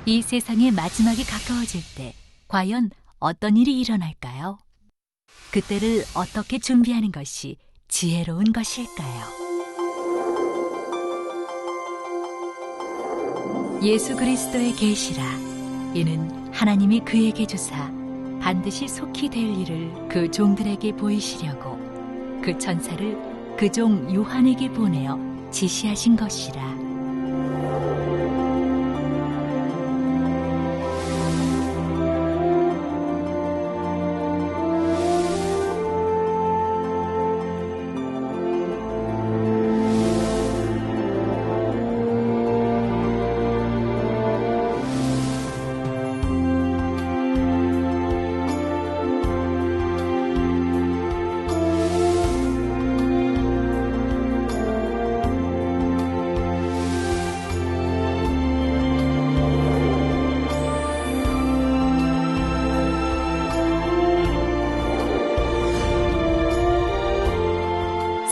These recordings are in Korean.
이 세상의 마지막이 가까워질 때 과연 어떤 일이 일어날까요? 그때를 어떻게 준비하는 것이 지혜로운 것일까요? 예수 그리스도의 계시라. 이는 하나님이 그에게 주사 반드시 속히 될 일을 그 종들에게 보이시려고 그 천사를 그 종 요한에게 보내어 지시하신 것이라.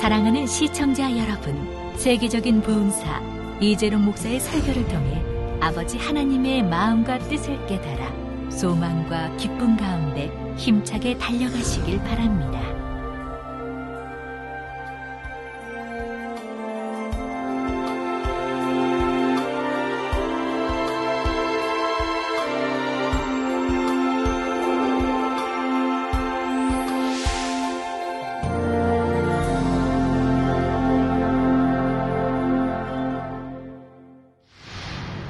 사랑하는 시청자 여러분, 세계적인 부흥사 이재룡 목사의 설교를 통해 아버지 하나님의 마음과 뜻을 깨달아 소망과 기쁨 가운데 힘차게 달려가시길 바랍니다.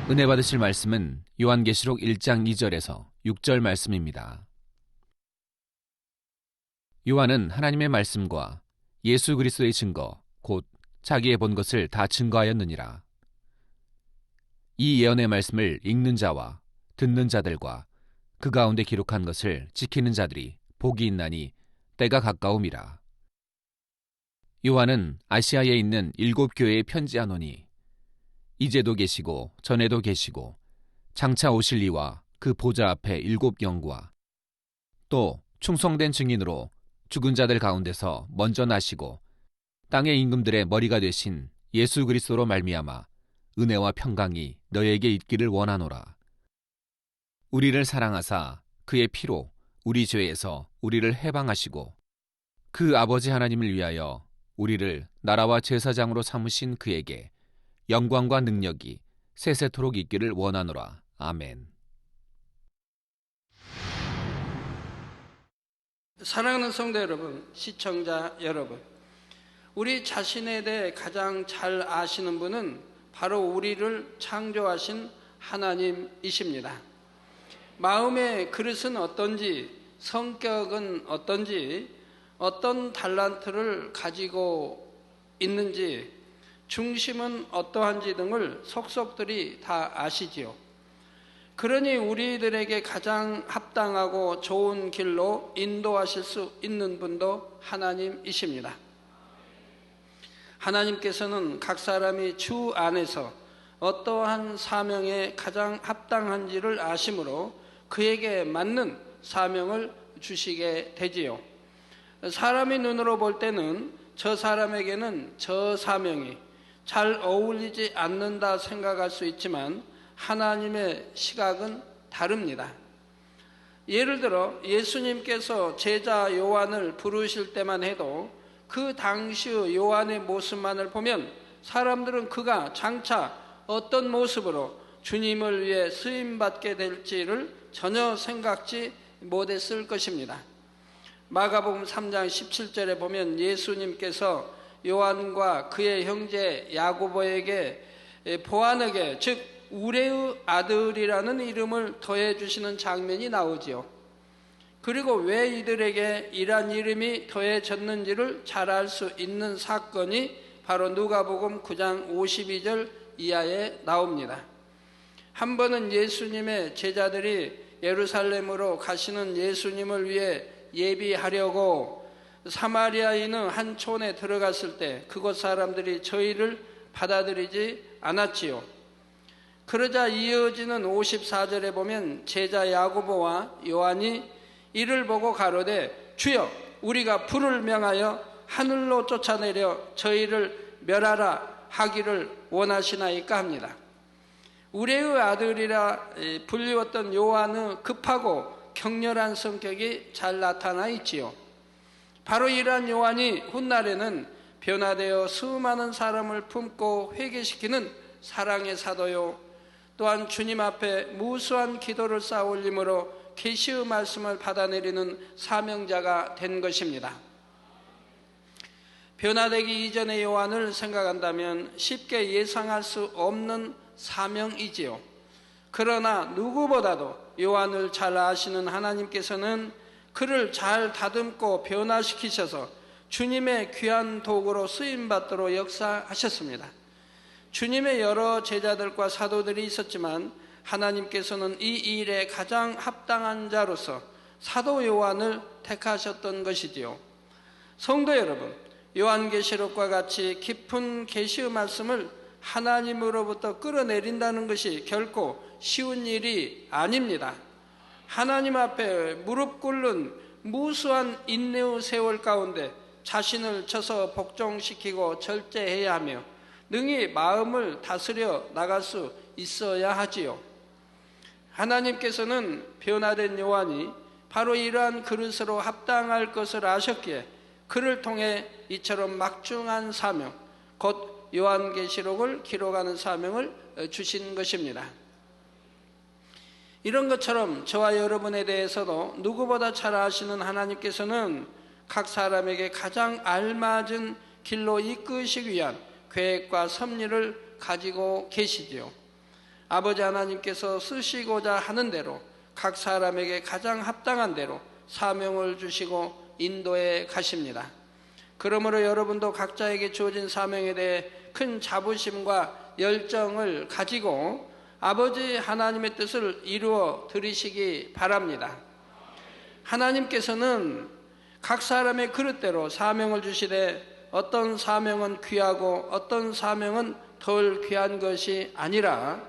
은혜 받으실 말씀은 요한계시록 1장 2절에서 6절 말씀입니다. 요한은 하나님의 말씀과 예수 그리스도의 증거, 곧 자기의 본 것을 다 증거하였느니라. 이 예언의 말씀을 읽는 자와 듣는 자들과 그 가운데 기록한 것을 지키는 자들이 복이 있나니 때가 가까움이라. 요한은 아시아에 있는 7 교회에 편지하노니 이제도 계시고 전에도 계시고 장차 오실 이와 그 보좌 앞에 7 영과 또 충성된 증인으로 죽은 자들 가운데서 먼저 나시고 땅의 임금들의 머리가 되신 예수 그리스도로 말미암아 은혜와 평강이 너에게 있기를 원하노라. 우리를 사랑하사 그의 피로 우리 죄에서 우리를 해방하시고 그 아버지 하나님을 위하여 우리를 나라와 제사장으로 삼으신 그에게 영광과 능력이 세세토록 있기를 원하노라. 아멘. 사랑하는 성도 여러분, 시청자 여러분, 우리 자신에 대해 가장 잘 아시는 분은 바로 우리를 창조하신 하나님이십니다. 마음의 그릇은 어떤지, 성격은 어떤지, 어떤 달란트를 가지고 있는지, 중심은 어떠한지 등을 속속들이 다 아시지요. 그러니 우리들에게 가장 합당하고 좋은 길로 인도하실 수 있는 분도 하나님이십니다. 하나님께서는 각 사람이 주 안에서 어떠한 사명에 가장 합당한지를 아심으로 그에게 맞는 사명을 주시게 되지요. 사람이 눈으로 볼 때는 저 사람에게는 저 사명이 잘 어울리지 않는다 생각할 수 있지만 하나님의 시각은 다릅니다. 예를 들어 예수님께서 제자 요한을 부르실 때만 해도 그 당시의 요한의 모습만을 보면 사람들은 그가 장차 어떤 모습으로 주님을 위해 쓰임받게 될지를 전혀 생각지 못했을 것입니다. 마가복음 3장 17절에 보면 예수님께서 요한과 그의 형제 야고보에게 보아너게 즉 우레의 아들이라는 이름을 더해주시는 장면이 나오지요. 그리고 왜 이들에게 이러한 이름이 더해졌는지를 잘 알 수 있는 사건이 바로 누가복음 9장 52절 이하에 나옵니다. 한 번은 예수님의 제자들이 예루살렘으로 가시는 예수님을 위해 예비하려고 사마리아인의 한 촌에 들어갔을 때 그곳 사람들이 저희를 받아들이지 않았지요. 그러자 이어지는 54절에 보면 제자 야고보와 요한이 이를 보고 가로되 주여 우리가 불을 명하여 하늘로 쫓아내려 저희를 멸하라 하기를 원하시나이까 합니다. 우레의 아들이라 불리웠던 요한의 급하고 격렬한 성격이 잘 나타나 있지요. 바로 이러한 요한이 훗날에는 변화되어 수많은 사람을 품고 회개시키는 사랑의 사도요, 또한 주님 앞에 무수한 기도를 쌓아올림으로 계시의 말씀을 받아내리는 사명자가 된 것입니다. 변화되기 이전의 요한을 생각한다면 쉽게 예상할 수 없는 사명이지요. 그러나 누구보다도 요한을 잘 아시는 하나님께서는 그를 잘 다듬고 변화시키셔서 주님의 귀한 도구로 쓰임받도록 역사하셨습니다. 주님의 여러 제자들과 사도들이 있었지만 하나님께서는 이 일에 가장 합당한 자로서 사도 요한을 택하셨던 것이지요. 성도 여러분, 요한계시록과 같이 깊은 계시의 말씀을 하나님으로부터 끌어내린다는 것이 결코 쉬운 일이 아닙니다. 하나님 앞에 무릎 꿇는 무수한 인내의 세월 가운데 자신을 쳐서 복종시키고 절제해야 하며 능히 마음을 다스려 나갈 수 있어야 하지요. 하나님께서는 변화된 요한이 바로 이러한 그릇으로 합당할 것을 아셨기에 그를 통해 이처럼 막중한 사명, 곧 요한계시록을 기록하는 사명을 주신 것입니다. 이런 것처럼 저와 여러분에 대해서도 누구보다 잘 아시는 하나님께서는 각 사람에게 가장 알맞은 길로 이끄시기 위한 계획과 섭리를 가지고 계시지요. 아버지 하나님께서 쓰시고자 하는 대로 각 사람에게 가장 합당한 대로 사명을 주시고 인도해 가십니다. 그러므로 여러분도 각자에게 주어진 사명에 대해 큰 자부심과 열정을 가지고 아버지 하나님의 뜻을 이루어 드리시기 바랍니다. 하나님께서는 각 사람의 그릇대로 사명을 주시되 어떤 사명은 귀하고 어떤 사명은 덜 귀한 것이 아니라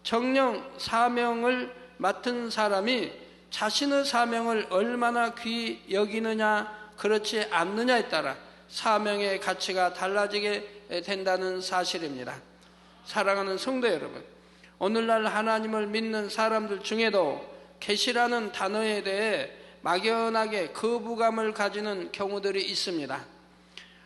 정녕 사명을 맡은 사람이 자신의 사명을 얼마나 귀히 여기느냐 그렇지 않느냐에 따라 사명의 가치가 달라지게 된다는 사실입니다. 사랑하는 성도 여러분, 오늘날 하나님을 믿는 사람들 중에도 계시라는 단어에 대해 막연하게 거부감을 가지는 경우들이 있습니다.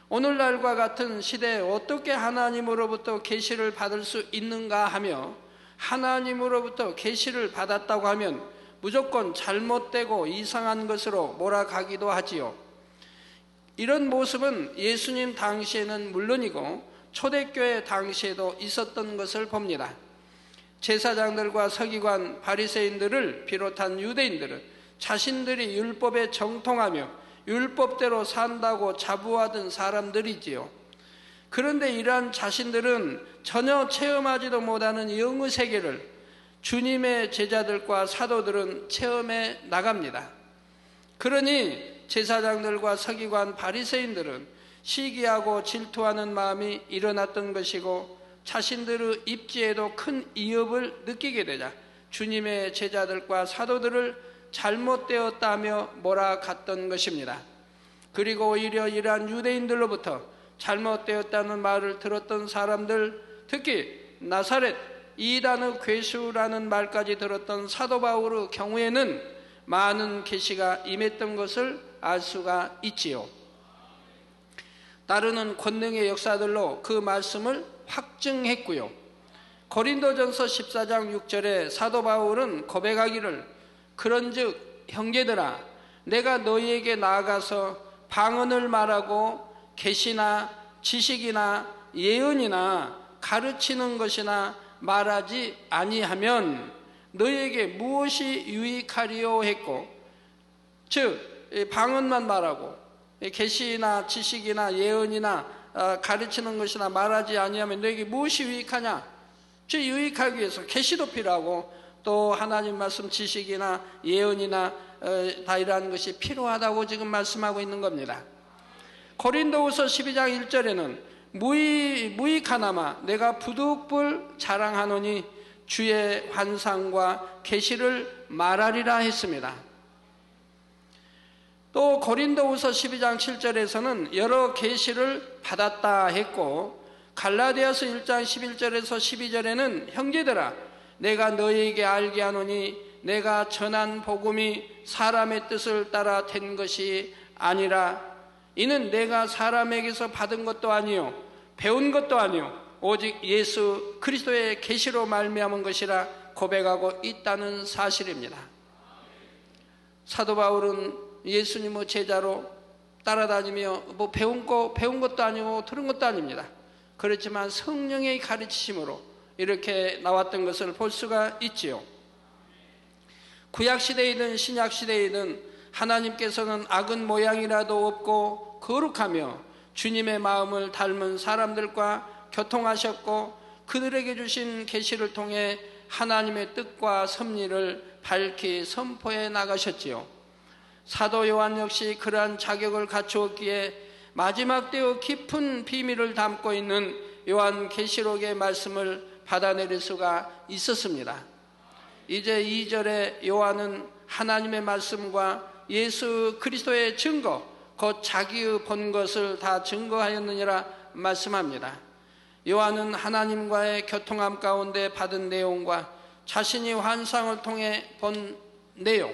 오늘날과 같은 시대에 어떻게 하나님으로부터 계시를 받을 수 있는가 하며 하나님으로부터 계시를 받았다고 하면 무조건 잘못되고 이상한 것으로 몰아가기도 하지요. 이런 모습은 예수님 당시에는 물론이고 초대교회 당시에도 있었던 것을 봅니다. 제사장들과 서기관, 바리새인들을 비롯한 유대인들은 자신들이 율법에 정통하며 율법대로 산다고 자부하던 사람들이지요. 그런데 이러한 자신들은 전혀 체험하지도 못하는 영의 세계를 주님의 제자들과 사도들은 체험해 나갑니다. 그러니 제사장들과 서기관, 바리새인들은 시기하고 질투하는 마음이 일어났던 것이고 자신들의 입지에도 큰 위협을 느끼게 되자 주님의 제자들과 사도들을 잘못되었다며 몰아갔던 것입니다. 그리고 오히려 이러한 유대인들로부터 잘못되었다는 말을 들었던 사람들, 특히 나사렛 이단의 괴수라는 말까지 들었던 사도 바울의 경우에는 많은 계시가 임했던 것을 알 수가 있지요. 따르는 권능의 역사들로 그 말씀을 확증했고요. 고린도전서 14장 6절에 사도 바울은 고백하기를 그런즉 형제들아 내가 너희에게 나아가서 방언을 말하고 계시나 지식이나 예언이나 가르치는 것이나 말하지 아니하면 너희에게 무엇이 유익하리요 했고, 즉 방언만 말하고 계시나 지식이나 예언이나 가르치는 것이나 말하지 아니하면 너에게 무엇이 유익하냐? 즉 유익하기 위해서 계시도 필요하고 또 하나님 말씀 지식이나 예언이나 다 이러한 것이 필요하다고 지금 말씀하고 있는 겁니다. 고린도후서 12장 1절에는 무익하나마 내가 부득불 자랑하노니 주의 환상과 계시를 말하리라 했습니다. 또 고린도후서 12장 7절에서는 여러 계시를 받았다 했고 갈라디아서 1장 11절에서 12절에는 형제들아 내가 너희에게 알게 하노니 내가 전한 복음이 사람의 뜻을 따라 된 것이 아니라 이는 내가 사람에게서 받은 것도 아니요 배운 것도 아니요 오직 예수 그리스도의 계시로 말미암은 것이라 고백하고 있다는 사실입니다. 사도 바울은 예수님의 제자로 따라다니며 뭐 배운 것도 아니고 들은 것도 아닙니다. 그렇지만 성령의 가르치심으로 이렇게 나왔던 것을 볼 수가 있지요. 구약시대이든 신약시대이든 하나님께서는 악은 모양이라도 없고 거룩하며 주님의 마음을 닮은 사람들과 교통하셨고 그들에게 주신 계시를 통해 하나님의 뜻과 섭리를 밝히 선포해 나가셨지요. 사도 요한 역시 그러한 자격을 갖추었기에 마지막 때의 깊은 비밀을 담고 있는 요한계시록의 말씀을 받아내릴 수가 있었습니다. 이제 2절에 요한은 하나님의 말씀과 예수 그리스도의 증거 곧 자기의 본 것을 다 증거하였느니라 말씀합니다. 요한은 하나님과의 교통함 가운데 받은 내용과 자신이 환상을 통해 본 내용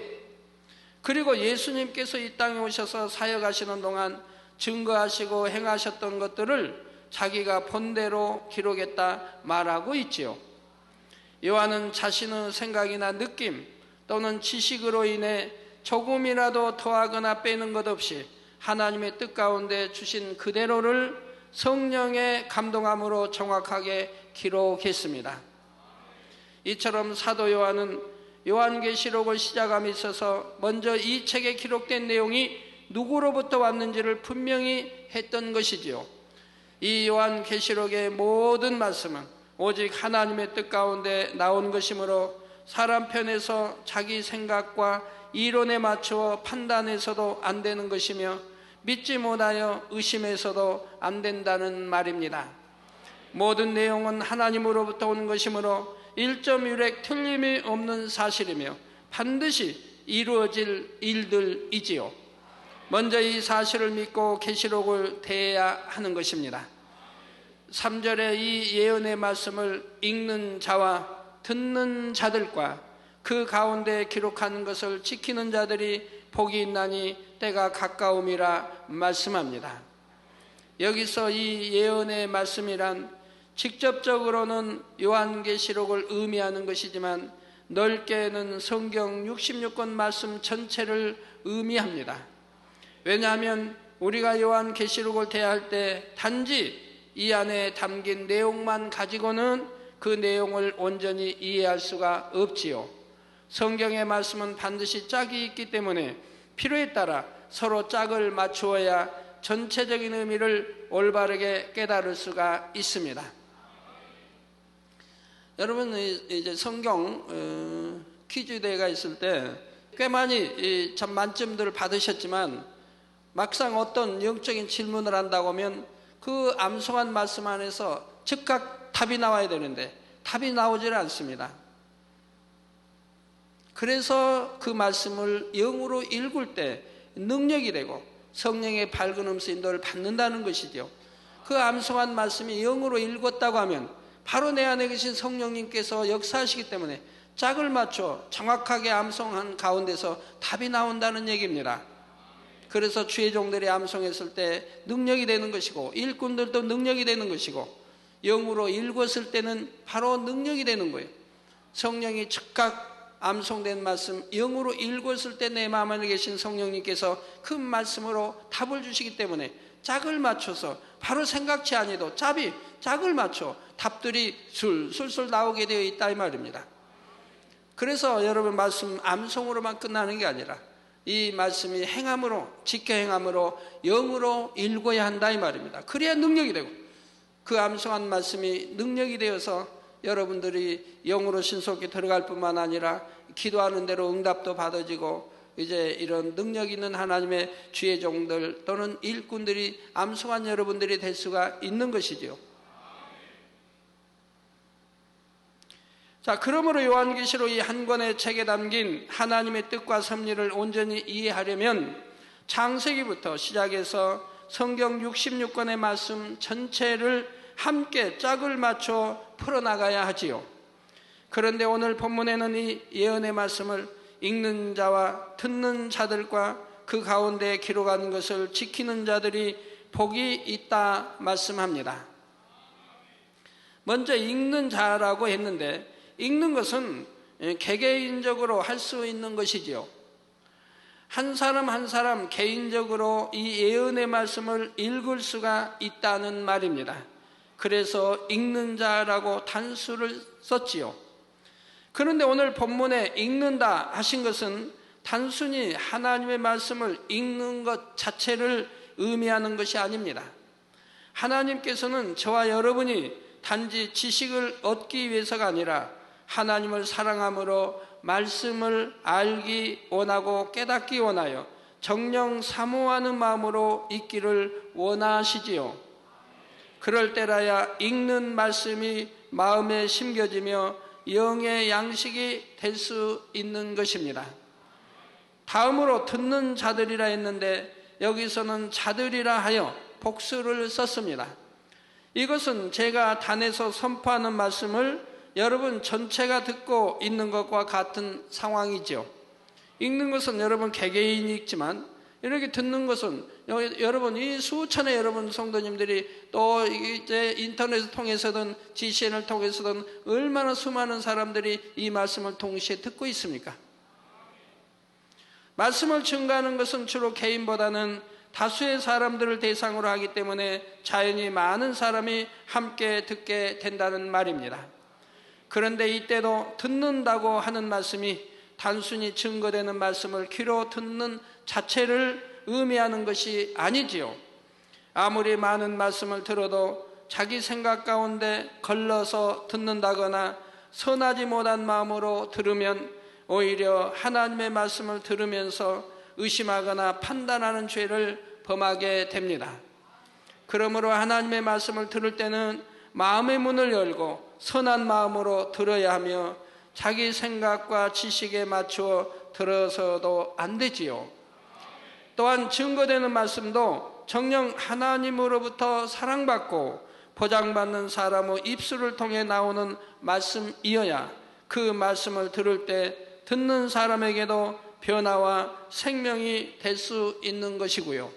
그리고 예수님께서 이 땅에 오셔서 사역하시는 동안 증거하시고 행하셨던 것들을 자기가 본 대로 기록했다 말하고 있지요. 요한은 자신의 생각이나 느낌 또는 지식으로 인해 조금이라도 더하거나 빼는 것 없이 하나님의 뜻 가운데 주신 그대로를 성령의 감동함으로 정확하게 기록했습니다. 이처럼 사도 요한은 요한계시록을 시작함에 있어서 먼저 이 책에 기록된 내용이 누구로부터 왔는지를 분명히 했던 것이지요. 이 요한계시록의 모든 말씀은 오직 하나님의 뜻 가운데 나온 것이므로 사람 편에서 자기 생각과 이론에 맞추어 판단해서도 안 되는 것이며 믿지 못하여 의심해서도 안 된다는 말입니다. 모든 내용은 하나님으로부터 온 것이므로 1.1획 틀림이 없는 사실이며 반드시 이루어질 일들이지요. 먼저 이 사실을 믿고 계시록을 대해야 하는 것입니다. 3절에 이 예언의 말씀을 읽는 자와 듣는 자들과 그 가운데 기록하는 것을 지키는 자들이 복이 있나니 때가 가까움이라 말씀합니다. 여기서 이 예언의 말씀이란 직접적으로는 요한계시록을 의미하는 것이지만 넓게는 성경 66권 말씀 전체를 의미합니다. 왜냐하면 우리가 요한계시록을 대할 때 단지 이 안에 담긴 내용만 가지고는 그 내용을 온전히 이해할 수가 없지요. 성경의 말씀은 반드시 짝이 있기 때문에 필요에 따라 서로 짝을 맞추어야 전체적인 의미를 올바르게 깨달을 수가 있습니다. 여러분 이제 성경 퀴즈 대회가 있을 때 꽤 많이 참 만점들을 받으셨지만 막상 어떤 영적인 질문을 한다고 하면 그 암송한 말씀 안에서 즉각 답이 나와야 되는데 답이 나오질 않습니다. 그래서 그 말씀을 영으로 읽을 때 능력이 되고 성령의 밝은 음수 인도를 받는다는 것이죠. 그 암송한 말씀이 영으로 읽었다고 하면 바로 내 안에 계신 성령님께서 역사하시기 때문에 짝을 맞춰 정확하게 암송한 가운데서 답이 나온다는 얘기입니다. 그래서 주의 종들이 암송했을 때 능력이 되는 것이고 일꾼들도 능력이 되는 것이고 영으로 읽었을 때는 바로 능력이 되는 거예요. 성령이 즉각 암송된 말씀 영으로 읽었을 때 내 마음 안에 계신 성령님께서 그 말씀으로 답을 주시기 때문에 짝을 맞춰서 바로 생각지 아니도 짝을 맞춰 답들이 술술 나오게 되어 있다 이 말입니다. 그래서 여러분 말씀 암송으로만 끝나는 게 아니라 이 말씀이 행함으로 지켜 행함으로 영으로 읽어야 한다 이 말입니다. 그래야 능력이 되고 그 암송한 말씀이 능력이 되어서 여러분들이 영으로 신속히 들어갈 뿐만 아니라 기도하는 대로 응답도 받아지고 이제 이런 능력 있는 하나님의 주의 종들 또는 일꾼들이 암송한 여러분들이 될 수가 있는 것이지요. 자, 그러므로 요한계시록 이 한 권의 책에 담긴 하나님의 뜻과 섭리를 온전히 이해하려면 창세기부터 시작해서 성경 66권의 말씀 전체를 함께 짝을 맞춰 풀어나가야 하지요. 그런데 오늘 본문에는 이 예언의 말씀을 읽는 자와 듣는 자들과 그 가운데 기록한 것을 지키는 자들이 복이 있다 말씀합니다. 먼저 읽는 자라고 했는데, 읽는 것은 개개인적으로 할 수 있는 것이지요. 한 사람 한 사람 개인적으로 이 예언의 말씀을 읽을 수가 있다는 말입니다. 그래서 읽는 자라고 단수를 썼지요. 그런데 오늘 본문에 읽는다 하신 것은 단순히 하나님의 말씀을 읽는 것 자체를 의미하는 것이 아닙니다. 하나님께서는 저와 여러분이 단지 지식을 얻기 위해서가 아니라 하나님을 사랑함으로 말씀을 알기 원하고 깨닫기 원하여 정녕 사모하는 마음으로 읽기를 원하시지요. 그럴 때라야 읽는 말씀이 마음에 심겨지며 영의 양식이 될 수 있는 것입니다. 다음으로 듣는 자들이라 했는데 여기서는 자들이라 하여 복수를 썼습니다. 이것은 제가 단에서 선포하는 말씀을 여러분 전체가 듣고 있는 것과 같은 상황이죠. 읽는 것은 여러분 개개인이 읽지만 이렇게 듣는 것은 여러분 이 수천의 여러분 성도님들이 또 이제 인터넷을 통해서든 GCN을 통해서든 얼마나 수많은 사람들이 이 말씀을 동시에 듣고 있습니까? 말씀을 증거하는 것은 주로 개인보다는 다수의 사람들을 대상으로 하기 때문에 자연히 많은 사람이 함께 듣게 된다는 말입니다. 그런데 이때도 듣는다고 하는 말씀이 단순히 증거되는 말씀을 귀로 듣는 자체를 의미하는 것이 아니지요. 아무리 많은 말씀을 들어도 자기 생각 가운데 걸러서 듣는다거나 선하지 못한 마음으로 들으면 오히려 하나님의 말씀을 들으면서 의심하거나 판단하는 죄를 범하게 됩니다. 그러므로 하나님의 말씀을 들을 때는 마음의 문을 열고 선한 마음으로 들어야 하며 자기 생각과 지식에 맞추어 들어서도 안 되지요. 또한 증거되는 말씀도 정녕 하나님으로부터 사랑받고 보장받는 사람의 입술을 통해 나오는 말씀이어야 그 말씀을 들을 때 듣는 사람에게도 변화와 생명이 될 수 있는 것이고요.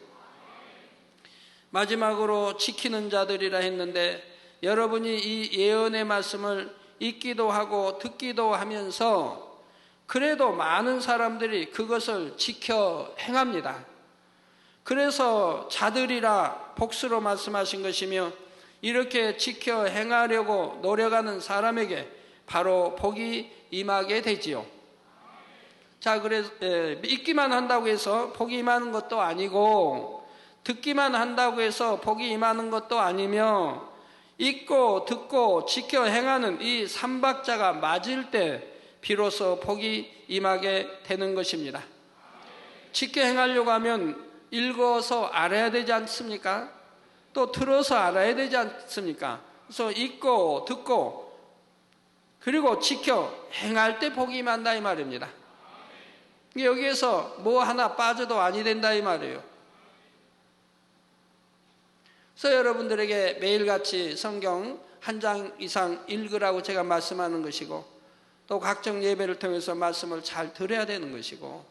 마지막으로 지키는 자들이라 했는데 여러분이 이 예언의 말씀을 읽기도 하고 듣기도 하면서 그래도 많은 사람들이 그것을 지켜 행합니다. 그래서 자들이라 복수로 말씀하신 것이며 이렇게 지켜 행하려고 노력하는 사람에게 바로 복이 임하게 되지요. 자, 그래서 읽기만 한다고 해서 복이 임하는 것도 아니고 듣기만 한다고 해서 복이 임하는 것도 아니며 읽고 듣고 지켜 행하는 이 삼박자가 맞을 때 비로소 복이 임하게 되는 것입니다. 지켜 행하려고 하면 읽어서 알아야 되지 않습니까? 또 들어서 알아야 되지 않습니까? 그래서 읽고 듣고 그리고 지켜 행할 때 복이 임한다 이 말입니다. 여기에서 뭐 하나 빠져도 아니 된다 이 말이에요. 그래서 여러분들에게 매일같이 성경 한 장 이상 읽으라고 제가 말씀하는 것이고 또 각종 예배를 통해서 말씀을 잘 들어야 되는 것이고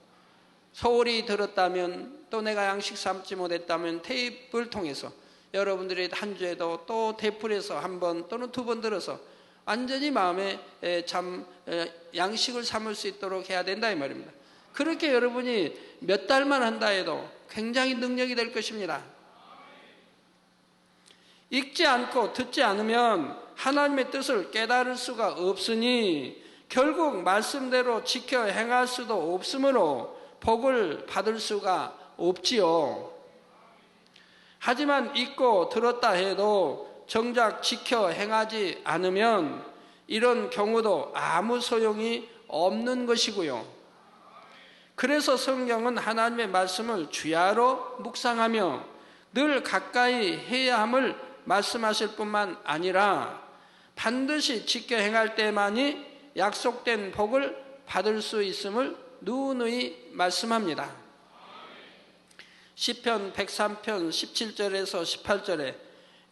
소홀히 들었다면 또 내가 양식 삼지 못했다면 테이프를 통해서 여러분들이 한 주에도 또 되풀이해서 한 번 또는 두 번 들어서 완전히 마음에 양식을 삼을 수 있도록 해야 된다 이 말입니다. 그렇게 여러분이 몇 달만 한다 해도 굉장히 능력이 될 것입니다. 읽지 않고 듣지 않으면 하나님의 뜻을 깨달을 수가 없으니 결국 말씀대로 지켜 행할 수도 없으므로 복을 받을 수가 없지요. 하지만 읽고 들었다 해도 정작 지켜 행하지 않으면 이런 경우도 아무 소용이 없는 것이고요. 그래서 성경은 하나님의 말씀을 주야로 묵상하며 늘 가까이 해야 함을 말씀하실 뿐만 아니라 반드시 지켜 행할 때만이 약속된 복을 받을 수 있음을 누누이 말씀합니다. 시편 103편 17절에서 18절에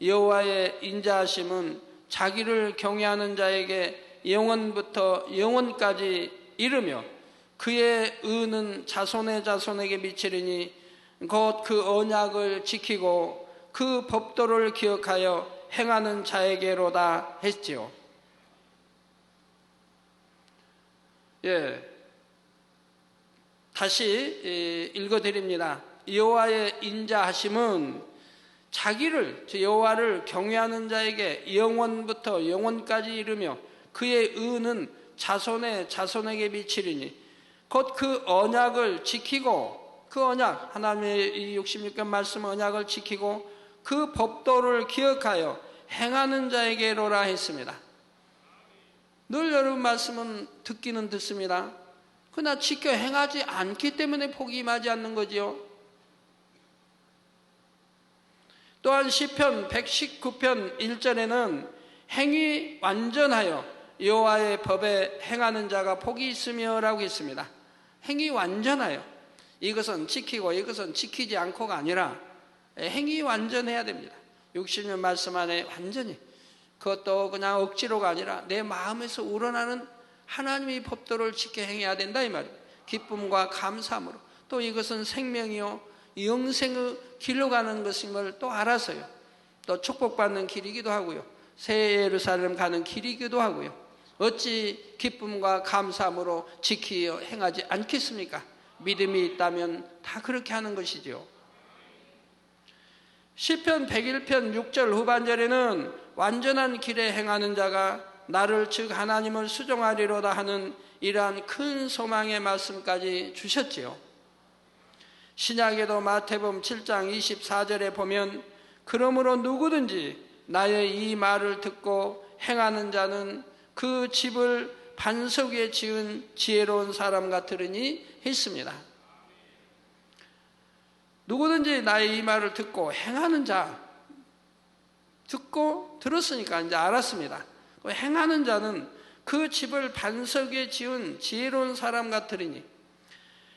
여호와의 인자하심은 자기를 경외하는 자에게 영원부터 영원까지 이르며 그의 의는 자손의 자손에게 미치리니 곧 그 언약을 지키고 그 법도를 기억하여 행하는 자에게로다 했지요. 다시 읽어드립니다. 여호와의 인자하심은 자기를 여호와를 경외하는 자에게 영원부터 영원까지 이르며 그의 의는 자손의 자손에게 미치리니 곧 그 언약을 지키고 그 언약 하나님의 이 66권 말씀 언약을 지키고 그 법도를 기억하여 행하는 자에게로라 했습니다. 늘 여러분 말씀은 듣기는 듣습니다. 그러나 지켜 행하지 않기 때문에 복이 임하지 않는 거지요. 또한 시편 119편 1절에는 행위 완전하여 여호와의 법에 행하는 자가 복이 있으며 라고 했습니다. 행위 완전하여, 이것은 지키고 이것은 지키지 않고가 아니라 행위 완전해야 됩니다. 60년 말씀 안에 완전히, 그것도 그냥 억지로가 아니라 내 마음에서 우러나는 하나님의 법도를 지켜 행해야 된다 이 말입니다. 기쁨과 감사함으로. 또 이것은 생명이요 영생의 길로 가는 것임을 또 알아서요. 또 축복받는 길이기도 하고요. 새 예루살렘 가는 길이기도 하고요. 어찌 기쁨과 감사함으로 지키어 행하지 않겠습니까? 믿음이 있다면 다 그렇게 하는 것이죠. 시편 101편 6절 후반절에는 완전한 길에 행하는 자가 나를 즉 하나님을 수종하리로다 하는 이러한 큰 소망의 말씀까지 주셨지요. 신약에도 마태복음 7장 24절에 보면 그러므로 누구든지 나의 이 말을 듣고 행하는 자는 그 집을 반석 위에 지은 지혜로운 사람 같으리니 했습니다. 누구든지 나의 이 말을 듣고 행하는 자, 듣고 들었으니까 이제 알았습니다. 행하는 자는 그 집을 반석 위에 지은 지혜로운 사람 같으리니.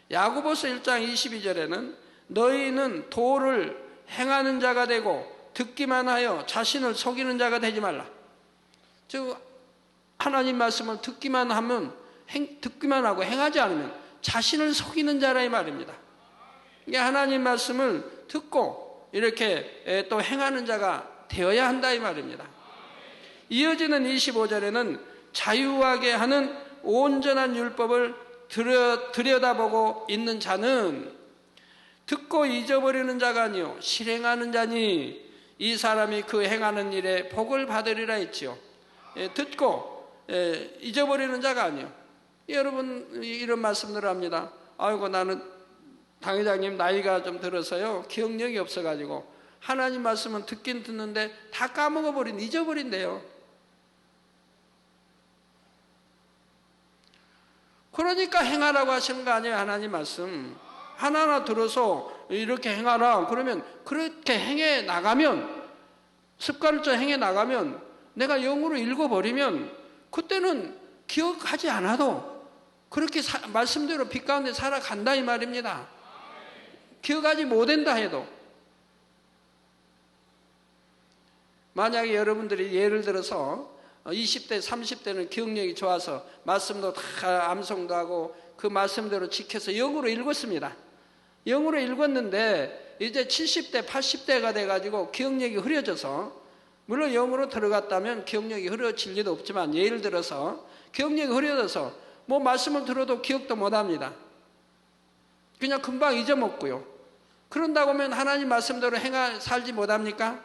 야고보서 1장 22절에는 너희는 도를 행하는 자가 되고 듣기만 하여 자신을 속이는 자가 되지 말라. 즉 하나님 말씀을 듣기만 하고 행하지 않으면 자신을 속이는 자라 이 말입니다. 이게 하나님 말씀을 듣고 이렇게 또 행하는 자가 되어야 한다 이 말입니다. 이어지는 25절에는 자유하게 하는 온전한 율법을 들여다보고 있는 자는 듣고 잊어버리는 자가 아니요 실행하는 자니 이 사람이 그 행하는 일에 복을 받으리라 했지요. 듣고 잊어버리는 자가 아니요. 여러분 이런 말씀들을 합니다. 아이고 나는 당회장님 나이가 좀 들어서요 기억력이 없어가지고 하나님 말씀은 듣긴 듣는데 다 까먹어버린, 잊어버린대요. 그러니까 행하라고 하시는 거 아니에요. 하나님 말씀 하나하나 들어서 이렇게 행하라 그러면 그렇게 행해 나가면, 습관적으로 행해 나가면, 내가 영으로 읽어버리면 그때는 기억하지 않아도 그렇게 말씀대로 빛 가운데 살아간다 이 말입니다. 기억하지 못한다 해도. 만약에 여러분들이 예를 들어서 20대 30대는 기억력이 좋아서 말씀도 다 암송도 하고 그 말씀대로 지켜서 영으로 읽었습니다. 영으로 읽었는데 이제 70대 80대가 돼가지고 기억력이 흐려져서, 물론 영으로 들어갔다면 기억력이 흐려질 리도 없지만 예를 들어서 기억력이 흐려져서 뭐 말씀을 들어도 기억도 못합니다. 그냥 금방 잊어먹고요. 그런다고 하면 하나님 말씀대로 살지 못합니까?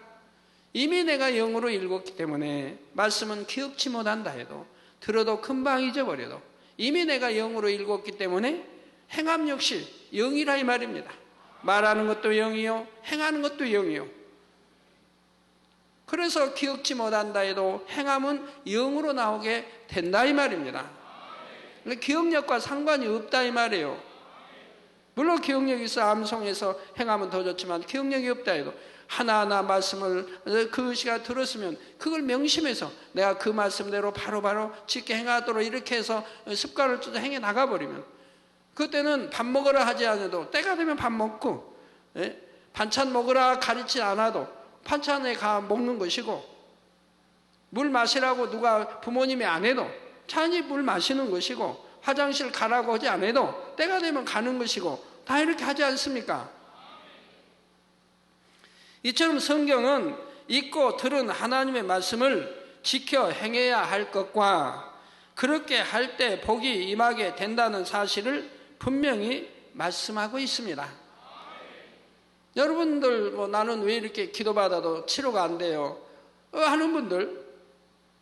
이미 내가 영으로 읽었기 때문에 말씀은 기억치 못한다 해도, 들어도 금방 잊어버려도 이미 내가 영으로 읽었기 때문에 행함 역시 영이라 이 말입니다. 말하는 것도 영이요 행하는 것도 영이요. 그래서 기억치 못한다 해도 행함은 영으로 나오게 된다 이 말입니다. 기억력과 상관이 없다 이 말이에요. 물론 기억력이 있어 암송해서 행하면 더 좋지만 기억력이 없다 해도 하나하나 말씀을 그 시간 들었으면 그걸 명심해서 내가 그 말씀대로 바로바로 지켜 행하도록 이렇게 해서 습관을 쫓아 행해 나가버리면 그때는 밥 먹으라 하지 않아도 때가 되면 밥 먹고, 반찬 먹으라 가르치지 않아도 반찬에 가 먹는 것이고, 물 마시라고 누가 부모님이 안 해도 자연히 물 마시는 것이고 화장실 가라고 하지 않아도 때가 되면 가는 것이고 다 이렇게 하지 않습니까? 이처럼 성경은 읽고 들은 하나님의 말씀을 지켜 행해야 할 것과 그렇게 할 때 복이 임하게 된다는 사실을 분명히 말씀하고 있습니다. 여러분들 나는 왜 이렇게 기도받아도 치료가 안 돼요? 하는 분들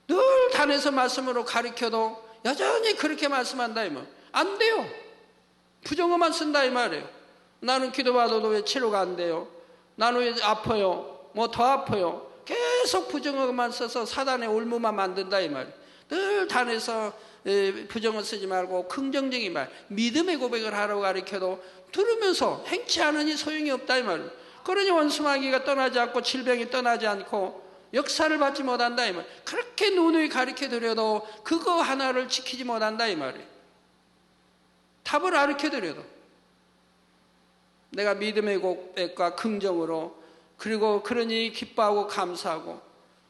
늘 단에서 말씀으로 가르쳐도 여전히 그렇게 말씀한다 이 말. 안 돼요. 부정어만 쓴다 이 말이에요. 나는 기도받아도 왜 치료가 안 돼요? 나는 왜 아파요? 뭐 더 아파요? 계속 부정어만 써서 사단의 올무만 만든다 이 말이에요. 늘 단에서 부정어 쓰지 말고 긍정적인 말, 믿음의 고백을 하라고 가르쳐도 들으면서 행치 않으니 소용이 없다 이 말이에요. 그러니 원수마귀가 떠나지 않고 질병이 떠나지 않고 역사를 받지 못한다 이 말이에요. 그렇게 누누이 가르쳐드려도 그거 하나를 지키지 못한다 이 말이에요. 답을 가르쳐드려도 내가 믿음의 고백과 긍정으로 그리고 그러니 기뻐하고 감사하고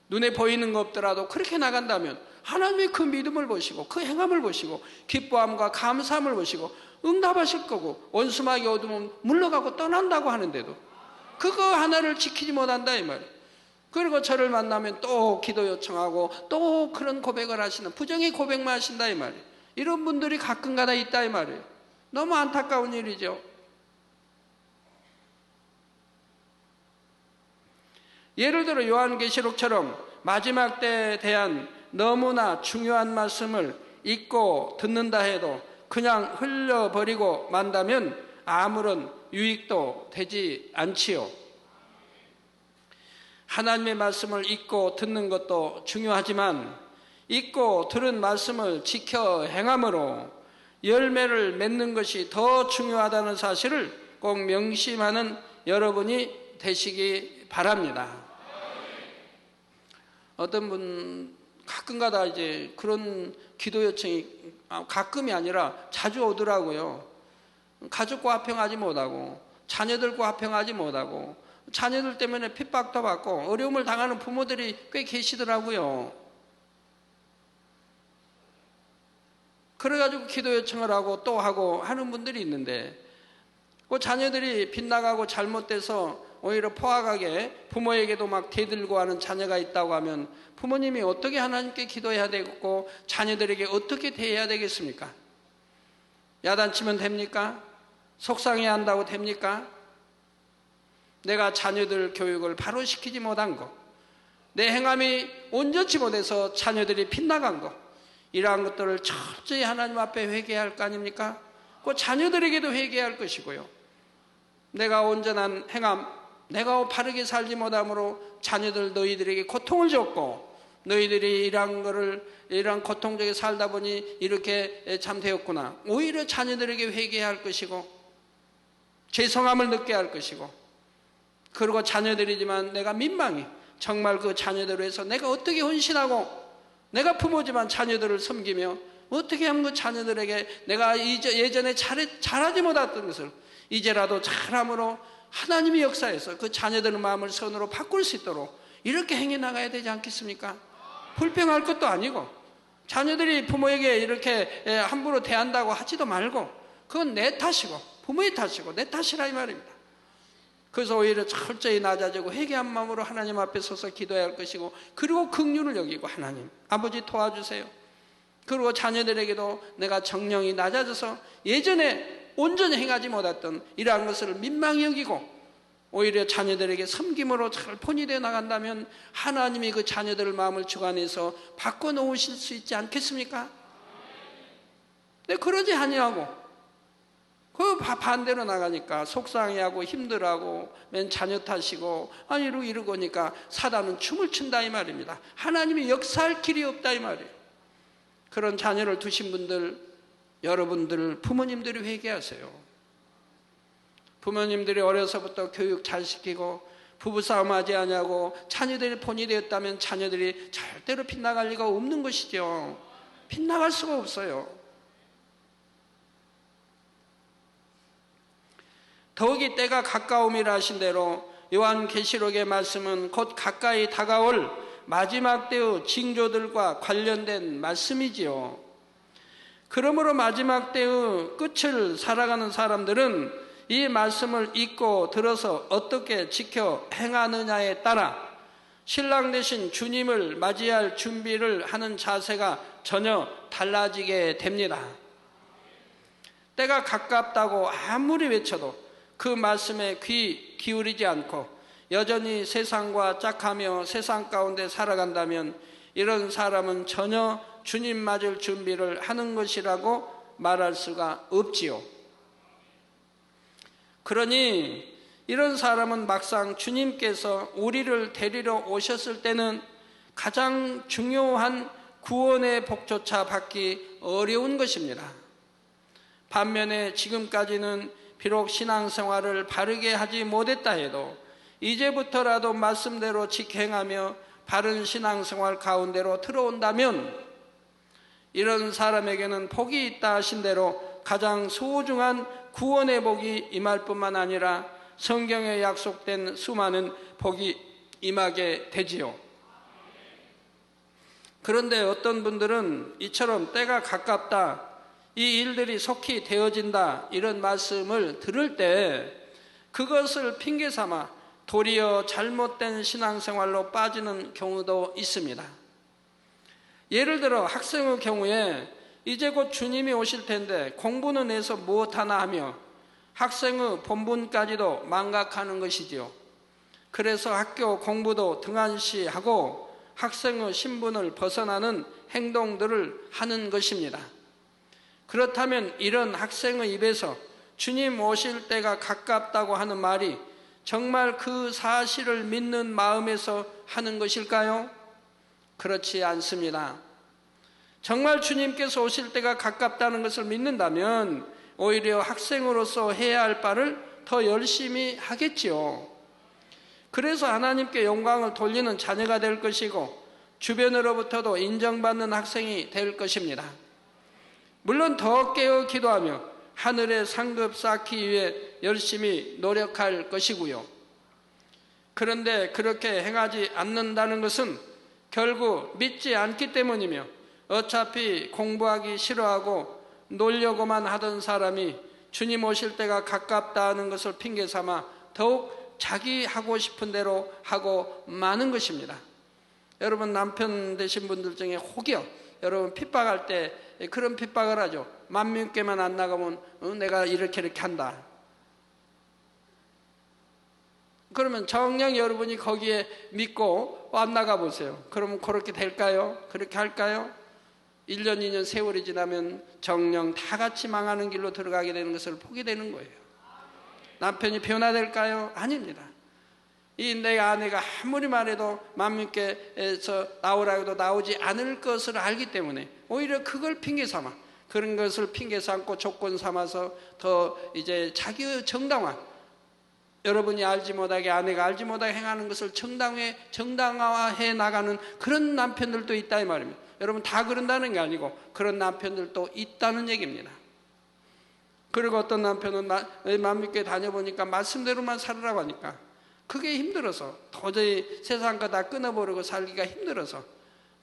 눈에 보이는 거 없더라도 그렇게 나간다면 하나님이 그 믿음을 보시고 그 행함을 보시고 기뻐함과 감사함을 보시고 응답하실 거고 원수마귀 어두면 물러가고 떠난다고 하는데도 그거 하나를 지키지 못한다 이 말이에요. 그리고 저를 만나면 또 기도 요청하고 또 그런 고백을 하시는 부정의 고백만 하신다 이 말이에요. 이런 분들이 가끔가다 있다 이 말이에요. 너무 안타까운 일이죠. 예를 들어 요한계시록처럼 마지막 때에 대한 너무나 중요한 말씀을 읽고 듣는다 해도 그냥 흘려버리고 만다면 아무런 유익도 되지 않지요. 하나님의 말씀을 읽고 듣는 것도 중요하지만 읽고 들은 말씀을 지켜 행함으로 열매를 맺는 것이 더 중요하다는 사실을 꼭 명심하는 여러분이 되시기 바랍니다. 어떤 분 가끔가다 이제 그런 기도 요청이 가끔이 아니라 자주 오더라고요. 가족과 화평하지 못하고 자녀들과 화평하지 못하고 자녀들 때문에 핍박도 받고 어려움을 당하는 부모들이 꽤 계시더라고요. 그래가지고 기도 요청을 하고 또 하고 하는 분들이 있는데 그 자녀들이 빗나가고 잘못돼서 오히려 포악하게 부모에게도 막 대들고 하는 자녀가 있다고 하면 부모님이 어떻게 하나님께 기도해야 되겠고 자녀들에게 어떻게 대해야 되겠습니까? 야단치면 됩니까? 속상해 한다고 됩니까? 내가 자녀들 교육을 바로 시키지 못한 거, 내 행함이 온전치 못해서 자녀들이 빗나간 거, 이러한 것들을 철저히 하나님 앞에 회개해야 할 거 아닙니까? 그 자녀들에게도 회개해야 할 것이고요. 내가 온전한 행함, 내가 바르게 살지 못함으로 자녀들 너희들에게 고통을 줬고 너희들이 이러한 고통적에 살다 보니 이렇게 참 되었구나. 오히려 자녀들에게 회개해야 할 것이고 죄송함을 느껴야 할 것이고 그리고 자녀들이지만 내가 민망해. 정말 그 자녀들을 위해서 내가 어떻게 헌신하고 내가 부모지만 자녀들을 섬기며 어떻게 하면 그 자녀들에게 내가 예전에 잘하지 못했던 것을 이제라도 잘함으로 하나님의 역사에서 그 자녀들의 마음을 선으로 바꿀 수 있도록 이렇게 행해 나가야 되지 않겠습니까? 불평할 것도 아니고 자녀들이 부모에게 이렇게 함부로 대한다고 하지도 말고 그건 내 탓이고 부모의 탓이고 내 탓이라 이 말입니다. 그래서 오히려 철저히 낮아지고 회개한 마음으로 하나님 앞에 서서 기도해야 할 것이고 그리고 긍휼을 여기고 하나님 아버지 도와주세요. 그리고 자녀들에게도 내가 정령이 낮아져서 예전에 온전히 행하지 못했던 이러한 것을 민망히 여기고 오히려 자녀들에게 섬김으로 잘 본이되어 나간다면 하나님이 그 자녀들의 마음을 주관해서 바꿔놓으실 수 있지 않겠습니까? 근데 그러지 아니하고 그 반대로 나가니까 속상해하고 힘들어하고 맨 자녀 탓이고 이러고 오니까 사단은 춤을 춘다 이 말입니다. 하나님이 역사할 길이 없다 이 말이에요. 그런 자녀를 두신 분들 여러분들 부모님들이 회개하세요. 부모님들이 어려서부터 교육 잘 시키고 부부싸움 하지 않냐고 자녀들이 본이 되었다면 자녀들이 절대로 빗나갈 리가 없는 것이죠. 빗나갈 수가 없어요. 더욱이 때가 가까움이라 하신 대로 요한계시록의 말씀은 곧 가까이 다가올 마지막 때의 징조들과 관련된 말씀이지요. 그러므로 마지막 때의 끝을 살아가는 사람들은 이 말씀을 읽고 들어서 어떻게 지켜 행하느냐에 따라 신랑 되신 주님을 맞이할 준비를 하는 자세가 전혀 달라지게 됩니다. 때가 가깝다고 아무리 외쳐도 그 말씀에 귀 기울이지 않고 여전히 세상과 짝하며 세상 가운데 살아간다면 이런 사람은 전혀 주님 맞을 준비를 하는 것이라고 말할 수가 없지요. 그러니 이런 사람은 막상 주님께서 우리를 데리러 오셨을 때는 가장 중요한 구원의 복조차 받기 어려운 것입니다. 반면에 지금까지는 비록 신앙생활을 바르게 하지 못했다 해도 이제부터라도 말씀대로 직행하며 바른 신앙생활 가운데로 들어온다면 이런 사람에게는 복이 있다 하신 대로 가장 소중한 구원의 복이 임할 뿐만 아니라 성경에 약속된 수많은 복이 임하게 되지요. 그런데 어떤 분들은 이처럼 때가 가깝다, 이 일들이 속히 되어진다 이런 말씀을 들을 때 그것을 핑계 삼아 도리어 잘못된 신앙생활로 빠지는 경우도 있습니다. 예를 들어 학생의 경우에 이제 곧 주님이 오실 텐데 공부는 해서 무엇하나 하며 학생의 본분까지도 망각하는 것이지요. 그래서 학교 공부도 등한시하고 학생의 신분을 벗어나는 행동들을 하는 것입니다. 그렇다면 이런 학생의 입에서 주님 오실 때가 가깝다고 하는 말이 정말 그 사실을 믿는 마음에서 하는 것일까요? 그렇지 않습니다. 정말 주님께서 오실 때가 가깝다는 것을 믿는다면 오히려 학생으로서 해야 할 바를 더 열심히 하겠지요. 그래서 하나님께 영광을 돌리는 자녀가 될 것이고 주변으로부터도 인정받는 학생이 될 것입니다. 물론 더 깨어 기도하며 하늘의 상급 쌓기 위해 열심히 노력할 것이고요. 그런데 그렇게 행하지 않는다는 것은 결국 믿지 않기 때문이며 어차피 공부하기 싫어하고 놀려고만 하던 사람이 주님 오실 때가 가깝다는 것을 핑계 삼아 더욱 자기 하고 싶은 대로 하고 마는 것입니다. 여러분 남편 되신 분들 중에 혹여 여러분 핍박할 때 그런 핍박을 하죠. 만민께만 안 나가면 내가 이렇게 한다. 그러면 정녕 여러분이 거기에 믿고 안 나가 보세요. 그러면 그렇게 될까요? 그렇게 할까요? 1년 2년 세월이 지나면 정녕 다 같이 망하는 길로 들어가게 되는 것을 보게 되는 거예요. 남편이 변화될까요? 아닙니다. 이 내 아내가 아무리 말해도 만민께서 나오라고 해도 나오지 않을 것을 알기 때문에 오히려 그걸 핑계 삼아 그런 것을 핑계 삼고 조건 삼아서 더 이제 자기의 정당화, 여러분이 알지 못하게 아내가 알지 못하게 행하는 것을 정당화해 나가는 그런 남편들도 있다 이 말입니다. 여러분 다 그런다는 게 아니고 그런 남편들도 있다는 얘기입니다. 그리고 어떤 남편은 만민교회 다녀보니까 말씀대로만 살으라고 하니까 그게 힘들어서 도저히 세상과 다 끊어버리고 살기가 힘들어서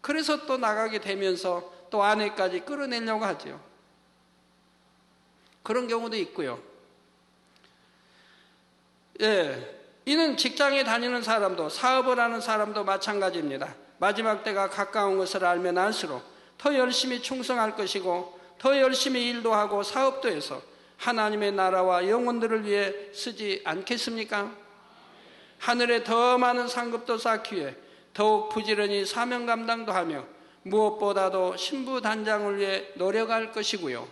그래서 또 나가게 되면서 또 아내까지 끌어내려고 하죠. 그런 경우도 있고요. 예, 이는 직장에 다니는 사람도 사업을 하는 사람도 마찬가지입니다. 마지막 때가 가까운 것을 알면 알수록 더 열심히 충성할 것이고 더 열심히 일도 하고 사업도 해서 하나님의 나라와 영혼들을 위해 쓰지 않겠습니까? 하늘에 더 많은 상급도 쌓기 위해 더욱 부지런히 사명 감당도 하며 무엇보다도 신부 단장을 위해 노력할 것이고요.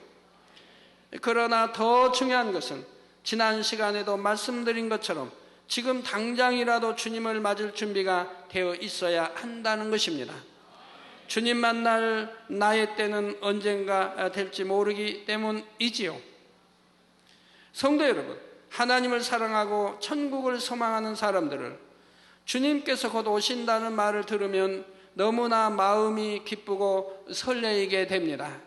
그러나 더 중요한 것은 지난 시간에도 말씀드린 것처럼 지금 당장이라도 주님을 맞을 준비가 되어 있어야 한다는 것입니다. 주님 만날 나의 때는 언젠가 될지 모르기 때문이지요. 성도 여러분, 하나님을 사랑하고 천국을 소망하는 사람들을 주님께서 곧 오신다는 말을 들으면 너무나 마음이 기쁘고 설레이게 됩니다.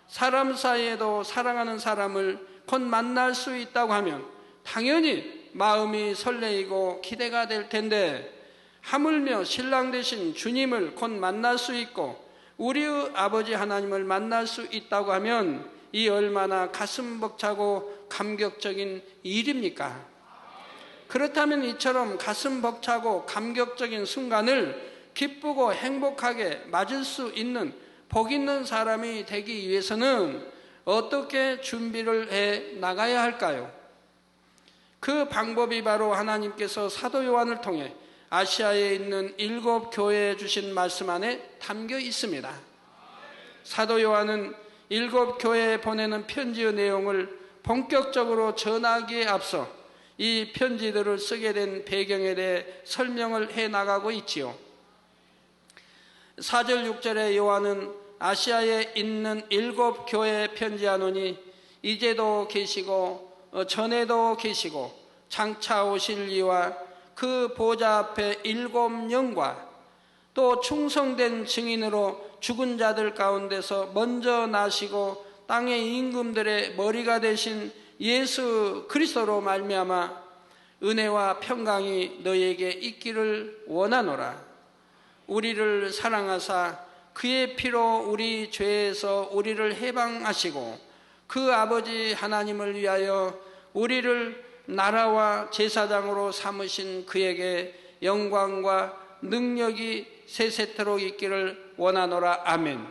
사람 사이에도 사랑하는 사람을 곧 만날 수 있다고 하면 당연히 마음이 설레이고 기대가 될 텐데 하물며 신랑 되신 주님을 곧 만날 수 있고 우리의 아버지 하나님을 만날 수 있다고 하면 이 얼마나 가슴 벅차고 감격적인 일입니까? 그렇다면 이처럼 가슴 벅차고 감격적인 순간을 기쁘고 행복하게 맞을 수 있는 복 있는 사람이 되기 위해서는 어떻게 준비를 해 나가야 할까요? 그 방법이 바로 하나님께서 사도 요한을 통해 아시아에 있는 7 교회에 주신 말씀 안에 담겨 있습니다. 사도 요한은 7 교회에 보내는 편지의 내용을 본격적으로 전하기에 앞서 이 편지들을 쓰게 된 배경에 대해 설명을 해 나가고 있지요. 4절 6절에 요한은 아시아에 있는 7 교회에 편지하노니 이제도 계시고 전에도 계시고 장차 오실 이와 그 보좌 앞에 7 영과 또 충성된 증인으로 죽은 자들 가운데서 먼저 나시고 땅의 임금들의 머리가 되신 예수 그리스도로 말미암아 은혜와 평강이 너희에게 있기를 원하노라. 우리를 사랑하사 그의 피로 우리 죄에서 우리를 해방하시고 그 아버지 하나님을 위하여 우리를 나라와 제사장으로 삼으신 그에게 영광과 능력이 세세토록 있기를 원하노라. 아멘.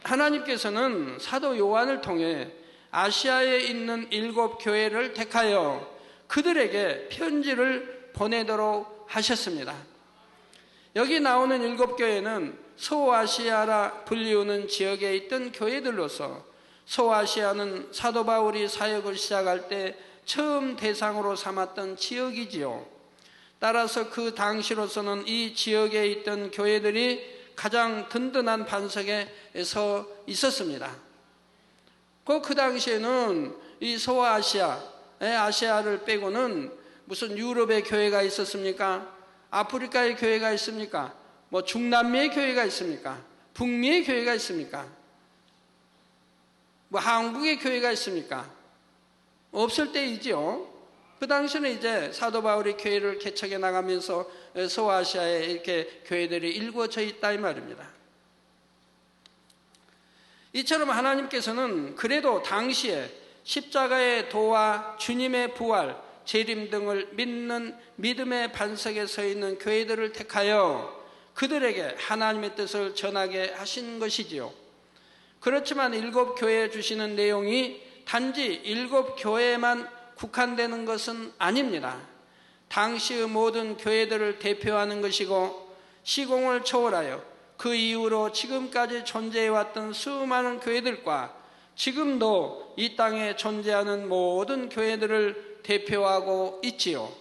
하나님께서는 사도 요한을 통해 아시아에 있는 7 교회를 택하여 그들에게 편지를 보내도록 하셨습니다. 여기 나오는 7 교회는 소아시아라 불리우는 지역에 있던 교회들로서 소아시아는 사도 바울이 사역을 시작할 때 처음 대상으로 삼았던 지역이지요. 따라서 그 당시로서는 이 지역에 있던 교회들이 가장 든든한 반석에 서 있었습니다. 그 당시에는 이 소아시아, 아시아를 빼고는 무슨 유럽의 교회가 있었습니까? 아프리카의 교회가 있습니까? 뭐 중남미의 교회가 있습니까? 북미의 교회가 있습니까? 뭐 한국의 교회가 있습니까? 없을 때이지요. 그 당시에는 이제 사도 바울이 교회를 개척해 나가면서 소아시아에 이렇게 교회들이 일구어져 있다 이 말입니다. 이처럼 하나님께서는 그래도 당시에 십자가의 도와 주님의 부활, 재림 등을 믿는 믿음의 반석에 서 있는 교회들을 택하여 그들에게 하나님의 뜻을 전하게 하신 것이지요. 그렇지만 7 교회에 주시는 내용이 단지 7 교회에만 국한되는 것은 아닙니다. 당시의 모든 교회들을 대표하는 것이고 시공을 초월하여 그 이후로 지금까지 존재해왔던 수많은 교회들과 지금도 이 땅에 존재하는 모든 교회들을 대표하고 있지요.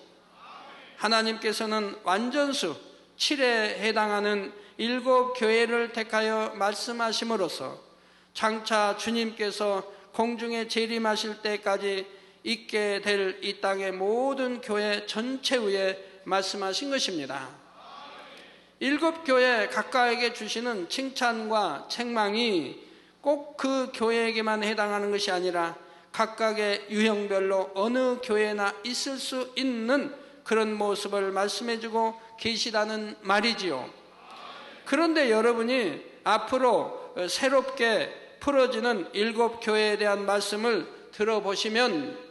하나님께서는 완전수 7에 해당하는 7 교회를 택하여 말씀하심으로써 장차 주님께서 공중에 재림하실 때까지 있게 될 이 땅의 모든 교회 전체 위에 말씀하신 것입니다. 7 교회 각각에게 주시는 칭찬과 책망이 꼭 그 교회에게만 해당하는 것이 아니라 각각의 유형별로 어느 교회나 있을 수 있는 그런 모습을 말씀해주고 계시다는 말이지요. 그런데 여러분이 앞으로 새롭게 풀어지는 7 교회에 대한 말씀을 들어보시면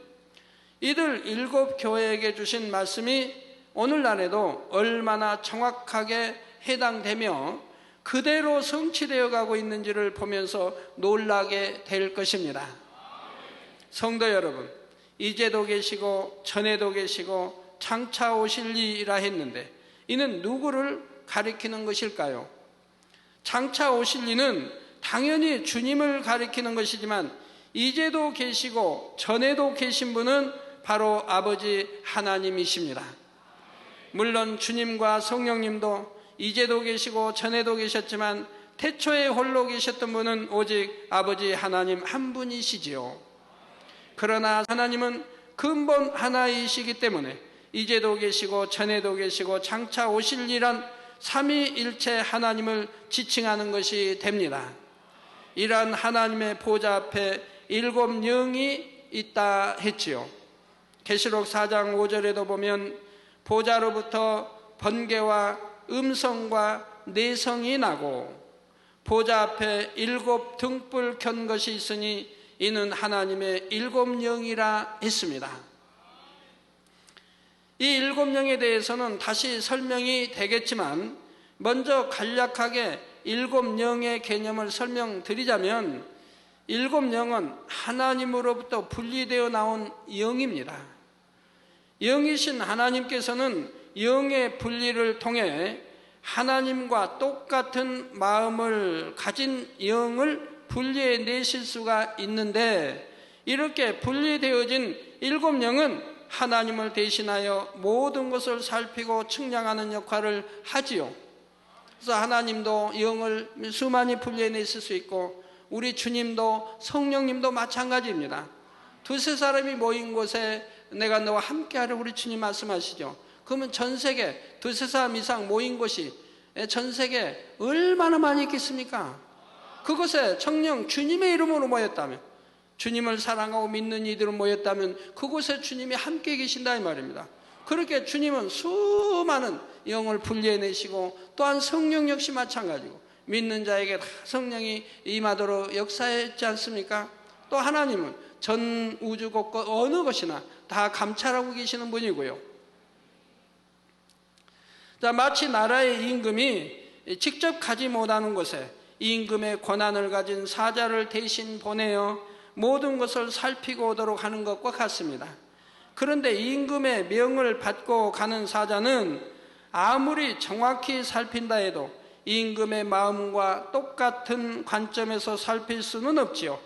이들 7 교회에게 주신 말씀이 오늘날에도 얼마나 정확하게 해당되며 그대로 성취되어 가고 있는지를 보면서 놀라게 될 것입니다. 성도 여러분, 이제도 계시고 전에도 계시고 장차 오실 이라 했는데 이는 누구를 가리키는 것일까요? 장차 오실 이는 당연히 주님을 가리키는 것이지만 이제도 계시고 전에도 계신 분은 바로 아버지 하나님이십니다. 물론 주님과 성령님도 이제도 계시고 전에도 계셨지만 태초에 홀로 계셨던 분은 오직 아버지 하나님 한 분이시지요. 그러나 하나님은 근본 하나이시기 때문에 이제도 계시고 전에도 계시고 장차 오실이란 삼위일체 하나님을 지칭하는 것이 됩니다. 이러한 하나님의 보좌 앞에 7 영이 있다 했지요. 계시록 4장 5절에도 보면 보좌로부터 번개와 음성과 내성이 나고 보좌 앞에 7 등불 켠 것이 있으니 이는 하나님의 7 영이라 했습니다. 이 7 영에 대해서는 다시 설명이 되겠지만 먼저 간략하게 7 영의 개념을 설명드리자면 7 영은 하나님으로부터 분리되어 나온 영입니다. 영이신 하나님께서는 영의 분리를 통해 하나님과 똑같은 마음을 가진 영을 분리해 내실 수가 있는데, 이렇게 분리되어진 7 영은 하나님을 대신하여 모든 것을 살피고 측량하는 역할을 하지요. 그래서 하나님도 영을 수많이 분리해내실 수 있고 우리 주님도 성령님도 마찬가지입니다. 두세 사람이 모인 곳에 내가 너와 함께하려 우리 주님 말씀하시죠. 그러면 전 세계 두세 사람 이상 모인 곳이 전 세계 얼마나 많이 있겠습니까? 그곳에 정녕 주님의 이름으로 모였다면, 주님을 사랑하고 믿는 이들로 모였다면 그곳에 주님이 함께 계신다 이 말입니다. 그렇게 주님은 수많은 영을 분리해내시고 또한 성령 역시 마찬가지고 믿는 자에게 다 성령이 임하도록 역사했지 않습니까? 또 하나님은 전 우주 곳곳 어느 곳이나 다 감찰하고 계시는 분이고요. 자, 마치 나라의 임금이 직접 가지 못하는 곳에 임금의 권한을 가진 사자를 대신 보내어 모든 것을 살피고 오도록 하는 것과 같습니다. 그런데 임금의 명을 받고 가는 사자는 아무리 정확히 살핀다 해도 임금의 마음과 똑같은 관점에서 살필 수는 없지요.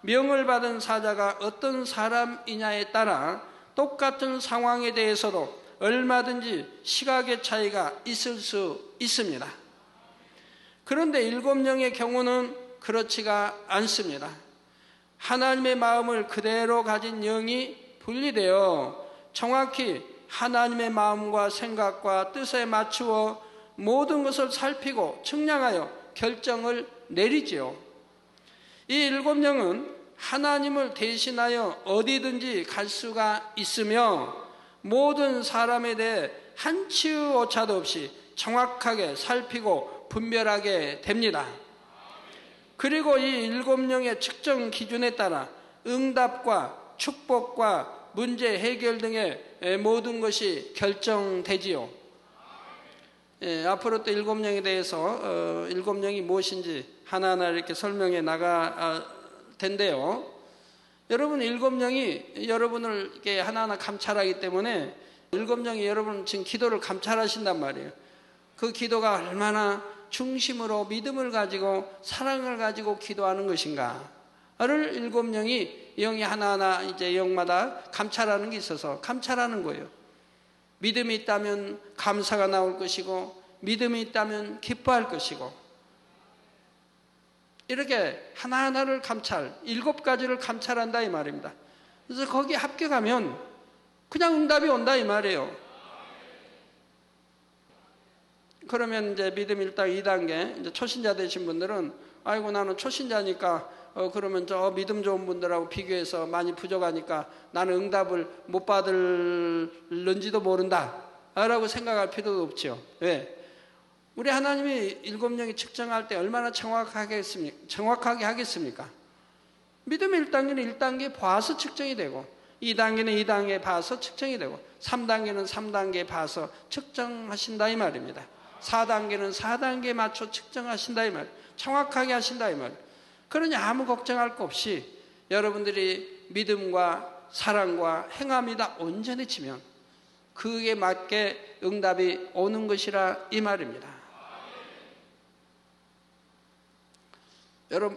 명을 받은 사자가 어떤 사람이냐에 따라 똑같은 상황에 대해서도 얼마든지 시각의 차이가 있을 수 있습니다. 그런데 7 영의 경우는 그렇지가 않습니다. 하나님의 마음을 그대로 가진 영이 분리되어 정확히 하나님의 마음과 생각과 뜻에 맞추어 모든 것을 살피고 측량하여 결정을 내리지요. 이 7 영은 하나님을 대신하여 어디든지 갈 수가 있으며 모든 사람에 대해 한치의 오차도 없이 정확하게 살피고 분별하게 됩니다. 그리고 이 7 영의 측정 기준에 따라 응답과 축복과 문제 해결 등의 모든 것이 결정되지요. 앞으로 또 7 영에 대해서 7 영이 무엇인지 하나하나 이렇게 설명해 나갈 텐데요. 여러분, 7 영이 여러분을 이렇게 하나하나 감찰하기 때문에 7 영이 여러분 지금 기도를 감찰하신단 말이에요. 그 기도가 얼마나 중심으로 믿음을 가지고 사랑을 가지고 기도하는 것인가를 7 영이 하나하나 이제 영마다 감찰하는 게 있어서 감찰하는 거예요. 믿음이 있다면 감사가 나올 것이고, 믿음이 있다면 기뻐할 것이고, 이렇게 하나하나를 감찰, 7가지를 감찰한다 이 말입니다. 그래서 거기 합격하면 그냥 응답이 온다 이 말이에요. 그러면 이제 믿음 1단계, 2단계, 이제 초신자 되신 분들은 아이고 나는 초신자니까 그러면 저 믿음 좋은 분들하고 비교해서 많이 부족하니까 나는 응답을 못 받을는지도 모른다 라고 생각할 필요도 없죠. 왜? 우리 하나님이 7 영이 측정할 때 얼마나 정확하게 하겠습니까? 믿음 1단계는 1단계 봐서 측정이 되고, 2단계는 2단계 봐서 측정이 되고, 3단계는 3단계 봐서 측정하신다 이 말입니다. 4단계는 4단계 맞춰 측정하신다 이 말, 정확하게 하신다 이 말. 그러니 아무 걱정할 거 없이 여러분들이 믿음과 사랑과 행함이 다 온전해지면 그에 맞게 응답이 오는 것이라 이 말입니다.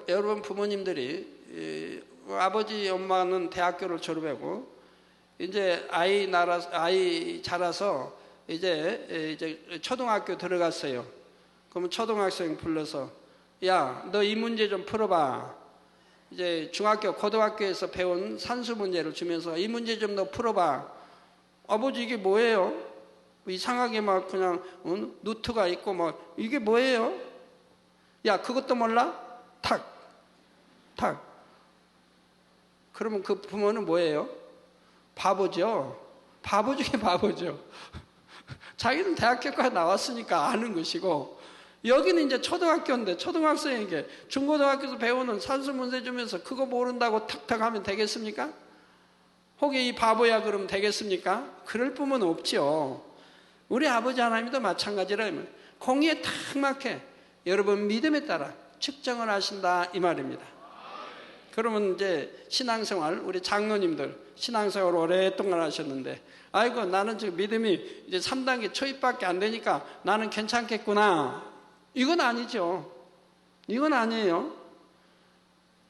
여러분 부모님들이 아버지 엄마는 대학교를 졸업하고 이제 아이 자라서 이제 초등학교 들어갔어요. 그러면 초등학생 불러서 야, 너 이 문제 좀 풀어봐. 이제 중학교, 고등학교에서 배운 산수 문제를 주면서 이 문제 좀 너 풀어봐. 아버지 이게 뭐예요? 이상하게 막 그냥 노트가 있고 막 이게 뭐예요? 야, 그것도 몰라? 탁. 그러면 그 부모는 뭐예요? 바보죠. 바보 중에 바보죠. 자기는 대학교까지 나왔으니까 아는 것이고, 여기는 이제 초등학교인데 초등학생에게 중고등학교에서 배우는 산수 문제 주면서 그거 모른다고 탁탁 하면 되겠습니까? 혹이 이 바보야 그러면 되겠습니까? 그럴 뿐은 없죠. 우리 아버지 하나님도 마찬가지라. 공의에 탁 맞게 여러분 믿음에 따라 측정을 하신다 이 말입니다. 그러면 이제 신앙생활, 우리 장로님들 신앙생활 오랫동안 하셨는데, 아이고 나는 지금 믿음이 이제 3단계 초입밖에 안 되니까 나는 괜찮겠구나, 이건 아니죠. 이건 아니에요.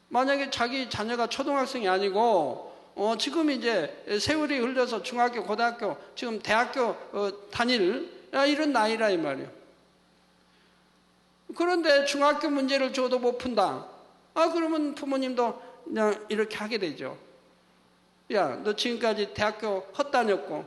만약에 자기 자녀가 초등학생이 아니고 지금 이제 세월이 흘러서 중학교, 고등학교, 지금 대학교 다닐 이런 나이라 이 말이에요. 그런데 중학교 문제를 줘도 못 푼다. 그러면 부모님도 그냥 이렇게 하게 되죠. 야, 너 지금까지 대학교 헛다녔고,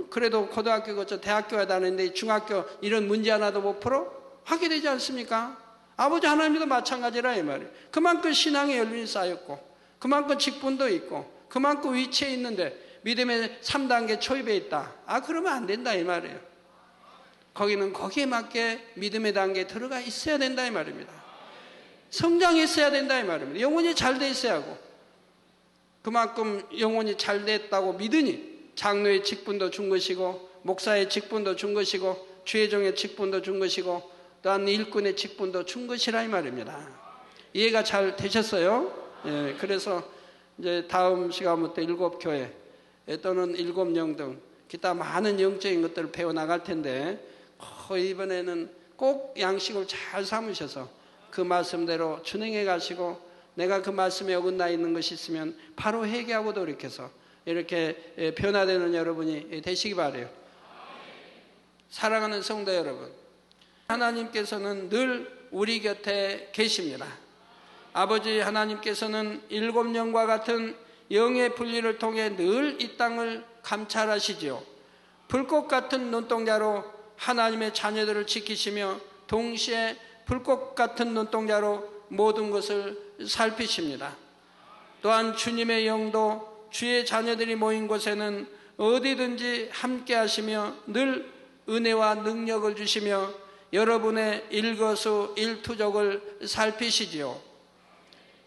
그래도 고등학교 거쳐 대학교에 다녔는데 중학교 이런 문제 하나도 못 풀어? 하게 되지 않습니까? 아버지 하나님도 마찬가지라 이 말이에요. 그만큼 신앙의 연륜이 쌓였고, 그만큼 직분도 있고, 그만큼 위치에 있는데 믿음의 3단계 초입에 있다. 그러면 안 된다 이 말이에요. 거기는 거기에 맞게 믿음의 단계에 들어가 있어야 된다 이 말입니다. 성장했어야 된다 이 말입니다. 영혼이 잘 돼 있어야 하고, 그만큼 영혼이 잘 됐다고 믿으니 장로의 직분도 준 것이고, 목사의 직분도 준 것이고, 주의종의 직분도 준 것이고, 또한 일꾼의 직분도 준 것이라 이 말입니다. 이해가 잘 되셨어요? 예, 그래서 이제 다음 시간부터 7교회 또는 7영 등 기타 많은 영적인 것들을 배워나갈 텐데, 이번에는 꼭 양식을 잘 삼으셔서 그 말씀대로 준행해 가시고, 내가 그 말씀에 어긋나 있는 것이 있으면 바로 회개하고 돌이켜서 이렇게 변화되는 여러분이 되시기 바라요. 사랑하는 성도 여러분, 하나님께서는 늘 우리 곁에 계십니다. 아버지 하나님께서는 7영과 같은 영의 분리를 통해 늘 이 땅을 감찰하시지요. 불꽃 같은 눈동자로 하나님의 자녀들을 지키시며, 동시에 불꽃 같은 눈동자로 모든 것을 살피십니다. 또한 주님의 영도 주의 자녀들이 모인 곳에는 어디든지 함께 하시며 늘 은혜와 능력을 주시며 여러분의 일거수일투족을 살피시지요.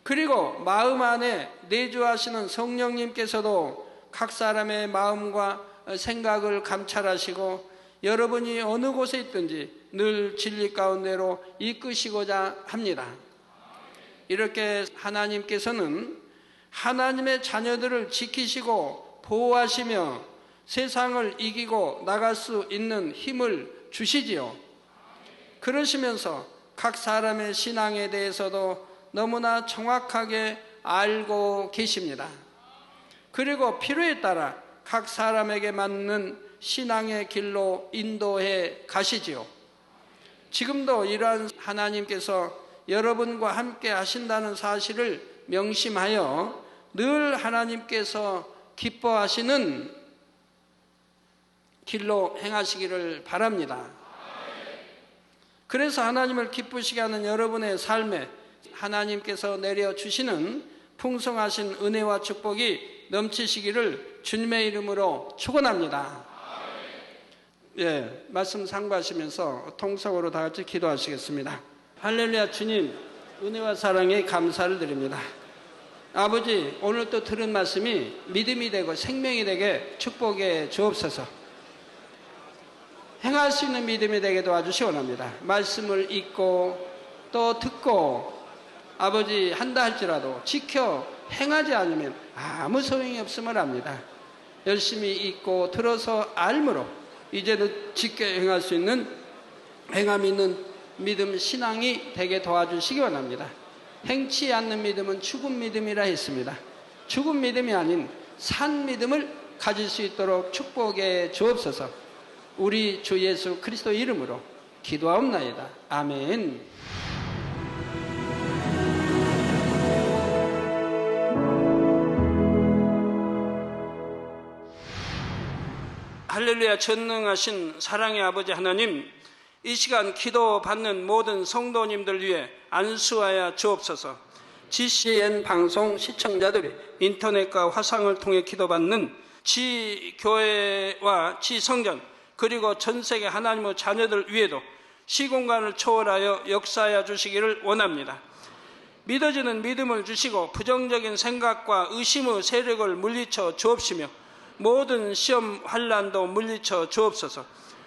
그리고 마음 안에 내주하시는 성령님께서도 각 사람의 마음과 생각을 감찰하시고 여러분이 어느 곳에 있든지 늘 진리 가운데로 이끄시고자 합니다. 이렇게 하나님께서는 하나님의 자녀들을 지키시고 보호하시며 세상을 이기고 나갈 수 있는 힘을 주시지요. 그러시면서 각 사람의 신앙에 대해서도 너무나 정확하게 알고 계십니다. 그리고 필요에 따라 각 사람에게 맞는 신앙의 길로 인도해 가시지요. 지금도 이러한 하나님께서 여러분과 함께 하신다는 사실을 명심하여 늘 하나님께서 기뻐하시는 길로 행하시기를 바랍니다. 그래서 하나님을 기쁘시게 하는 여러분의 삶에 하나님께서 내려주시는 풍성하신 은혜와 축복이 넘치시기를 주님의 이름으로 축원합니다. 예, 말씀 상고하시면서 통성으로 다 같이 기도하시겠습니다. 할렐루야. 주님, 은혜와 사랑에 감사를 드립니다. 아버지, 오늘 또 들은 말씀이 믿음이 되고 생명이 되게 축복해 주옵소서. 행할 수 있는 믿음이 되게 도와주시 원합니다. 말씀을 읽고 또 듣고 아버지 한다 할지라도 지켜 행하지 않으면 아무 소용이 없음을 압니다. 열심히 읽고 들어서 알므로 이제는 지켜 행할 수 있는 행함 있는 믿음 신앙이 되게 도와주시기 원합니다. 행치 않는 믿음은 죽은 믿음이라 했습니다. 죽은 믿음이 아닌 산 믿음을 가질 수 있도록 축복해 주옵소서. 우리 주 예수 그리스도 이름으로 기도하옵나이다. 아멘. 할렐루야. 전능하신 사랑의 아버지 하나님, 이 시간 기도 받는 모든 성도님들 위해 안수하여 주옵소서. GCN 방송 시청자들이 인터넷과 화상을 통해 기도받는 지교회와 지성전 그리고 전세계 하나님의 자녀들 위에도 시공간을 초월하여 역사하여 주시기를 원합니다. 믿어지는 믿음을 주시고 부정적인 생각과 의심의 세력을 물리쳐 주옵시며 모든 시험 환난도 물리쳐 주옵소서.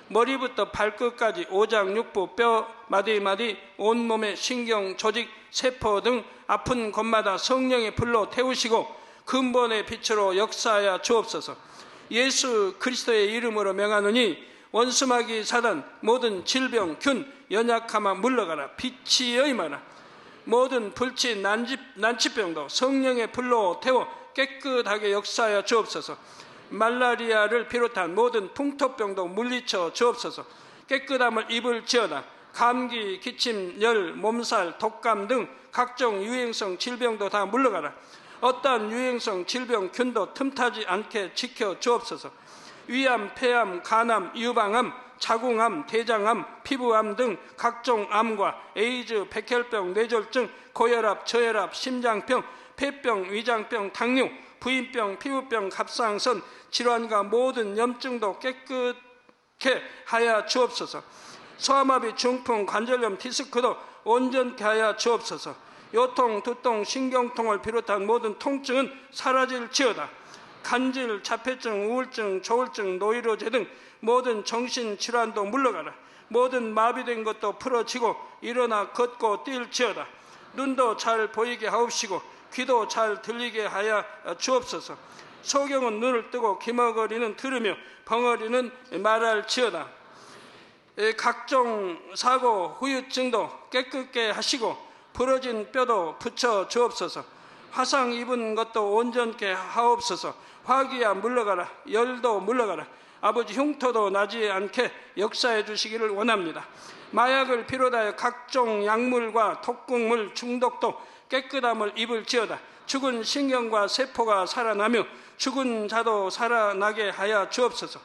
머리부터 발끝까지 오장육부 뼈 마디마디 온몸의 신경 조직 세포 등 아픈 곳마다 성령의 불로 태우시고 근본의 빛으로 역사하여 주옵소서. 예수 그리스도의 이름으로 명하노니 원수마귀 사단 모든 질병 균 연약함아 물러가라. 빛이 여임하라. 모든 불치 난치병도 성령의 불로 태워 깨끗하게 역사하여 주옵소서. 말라리아를 비롯한 모든 풍토병도 물리쳐 주옵소서. 깨끗함을 입을지어다. 감기, 기침, 열, 몸살, 독감 등 각종 유행성 질병도 다 물러가라. 어떠한 유행성 질병 균도 틈타지 않게 지켜 주옵소서. 위암, 폐암, 간암, 유방암, 자궁암, 대장암, 피부암 등 각종 암과 에이즈, 백혈병, 뇌졸중, 고혈압, 저혈압, 심장병, 폐병, 위장병, 당뇨, 부인병, 피부병, 갑상선, 질환과 모든 염증도 깨끗게 하여 주옵소서. 소아마비, 중풍, 관절염, 디스크도 온전케 하여 주옵소서. 요통, 두통, 신경통을 비롯한 모든 통증은 사라질지어다. 간질, 자폐증, 우울증, 조울증, 노이로제 등 모든 정신질환도 물러가라. 모든 마비된 것도 풀어지고 일어나 걷고 뛸지어다. 눈도 잘 보이게 하옵시고 귀도 잘 들리게 하여 주옵소서. 소경은 눈을 뜨고 기머거리는 들으며 벙어리는 말할지어다. 각종 사고, 후유증도 깨끗게 하시고 부러진 뼈도 붙여 주옵소서. 화상 입은 것도 온전케 하옵소서. 화기야 물러가라. 열도 물러가라. 아버지 흉터도 나지 않게 역사해 주시기를 원합니다. 마약을 비롯하여 각종 약물과 독극물 중독도 깨끗함을 입을지어다. 죽은 신경과 세포가 살아나며 죽은 자도 살아나게 하여 주옵소서.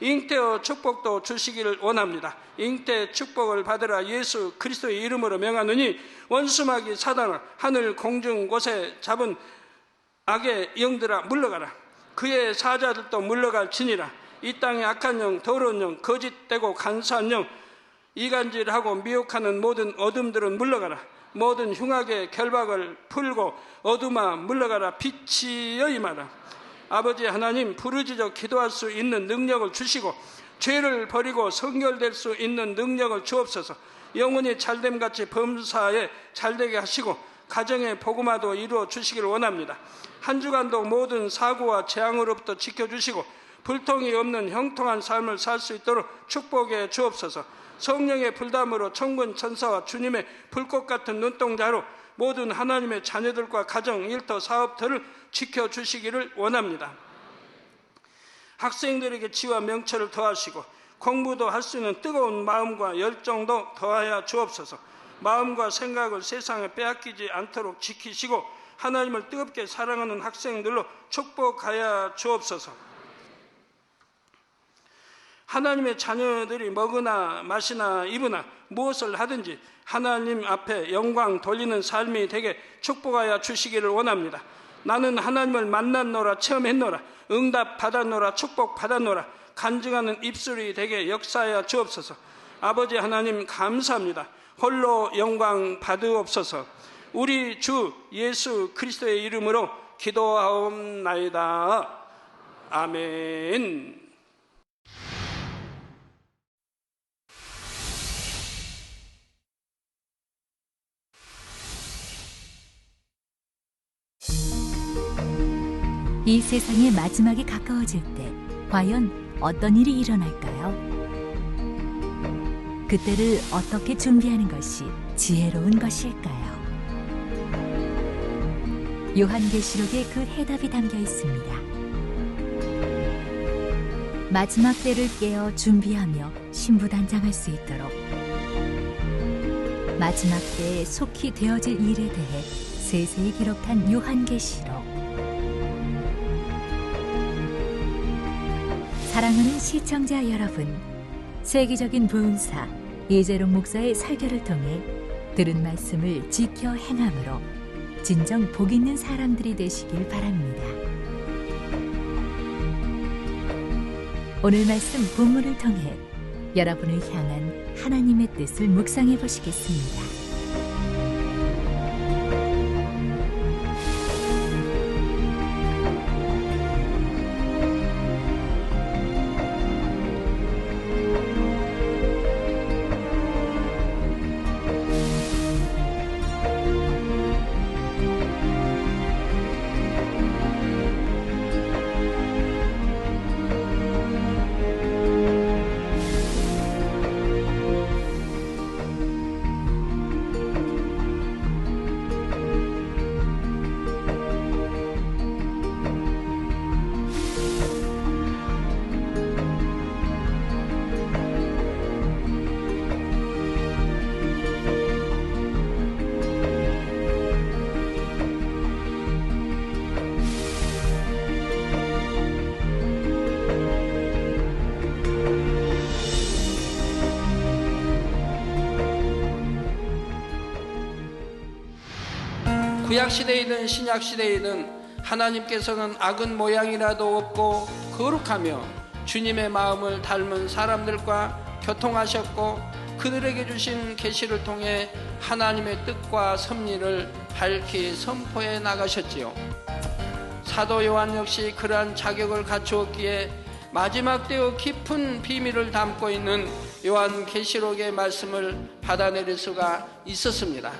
잉태의 축복도 주시기를 원합니다. 잉태 축복을 받으라. 예수 그리스도의 이름으로 명하노니 원수마귀 사단아 하늘 공중 곳에 잡은 악의 영들아 물러가라. 그의 사자들도 물러갈지니라. 이 땅의 악한 영, 더러운 영, 거짓되고 간사한 영, 이간질하고 미혹하는 모든 어둠들은 물러가라. 모든 흉악의 결박을 풀고 어둠아 물러가라. 빛이 여임하라. 아버지 하나님, 부르짖어 기도할 수 있는 능력을 주시고 죄를 버리고 성결될 수 있는 능력을 주옵소서. 영혼이 잘됨같이 범사에 잘되게 하시고 가정의 복음화도 이루어 주시기를 원합니다. 한 주간도 모든 사고와 재앙으로부터 지켜주시고 불통이 없는 형통한 삶을 살 수 있도록 축복해 주옵소서. 성령의 불담으로 천군 천사와 주님의 불꽃 같은 눈동자로 모든 하나님의 자녀들과 가정, 일터, 사업터를 지켜주시기를 원합니다. 학생들에게 지와 명철을 더하시고 공부도 할 수 있는 뜨거운 마음과 열정도 더하여 주옵소서. 마음과 생각을 세상에 빼앗기지 않도록 지키시고 하나님을 뜨겁게 사랑하는 학생들로 축복하여 주옵소서. 하나님의 자녀들이 먹으나 마시나 입으나 무엇을 하든지 하나님 앞에 영광 돌리는 삶이 되게 축복하여 주시기를 원합니다. 나는 하나님을 만났노라, 체험했노라, 응답 받았노라, 축복 받았노라, 간증하는 입술이 되게 역사하여 주옵소서. 아버지 하나님 감사합니다. 홀로 영광 받으옵소서. 우리 주 예수 그리스도의 이름으로 기도하옵나이다. 아멘. 이 세상의 마지막이 가까워질 때 과연 어떤 일이 일어날까요? 그때를 어떻게 준비하는 것이 지혜로운 것일까요? 요한계시록에 그 해답이 담겨 있습니다. 마지막 때를 깨어 준비하며 신부단장할 수 있도록 마지막 때에 속히 되어질 일에 대해 세세히 기록한 요한계시록. 사랑하는 시청자 여러분, 세계적인 부흥사 이재룡 목사의 설교를 통해 들은 말씀을 지켜 행함으로 진정 복 있는 사람들이 되시길 바랍니다. 오늘 말씀 본문을 통해 여러분을 향한 하나님의 뜻을 묵상해 보시겠습니다. 구약시대이든 신약시대이든 하나님께서는 악은 모양이라도 없고 거룩하며 주님의 마음을 닮은 사람들과 교통하셨고 그들에게 주신 계시를 통해 하나님의 뜻과 섭리를 밝히 선포해 나가셨지요. 사도 요한 역시 그러한 자격을 갖추었기에 마지막 때의 깊은 비밀을 담고 있는 요한계시록의 말씀을 받아내릴 수가 있었습니다.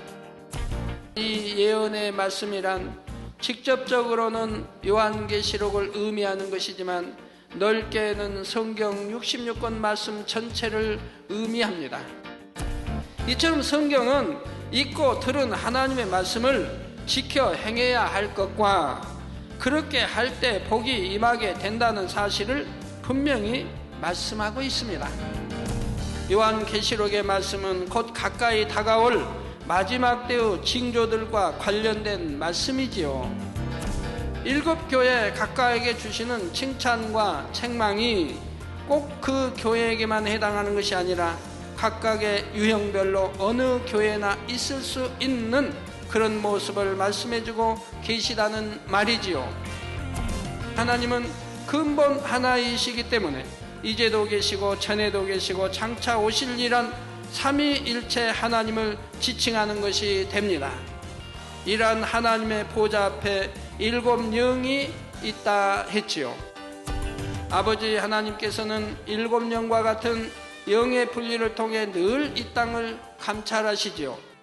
이 예언의 말씀이란 직접적으로는 요한계시록을 의미하는 것이지만 넓게는 성경 66권 말씀 전체를 의미합니다. 이처럼 성경은 읽고 들은 하나님의 말씀을 지켜 행해야 할 것과 그렇게 할 때 복이 임하게 된다는 사실을 분명히 말씀하고 있습니다. 요한계시록의 말씀은 곧 가까이 다가올 마지막 때의 징조들과 관련된 말씀이지요. 7교회 각각에게 주시는 칭찬과 책망이 꼭 그 교회에게만 해당하는 것이 아니라 각각의 유형별로 어느 교회나 있을 수 있는 그런 모습을 말씀해주고 계시다는 말이지요. 하나님은 근본 하나이시기 때문에 이제도 계시고 전에도 계시고 장차 오실이란 삼위일체 하나님을 지칭하는 것이 됩니다. 이러한 하나님의 보좌 앞에 7영이 있다 했지요. 아버지 하나님께서는 7영과 같은 영의 분리를 통해 늘 이 땅을 감찰하시지요.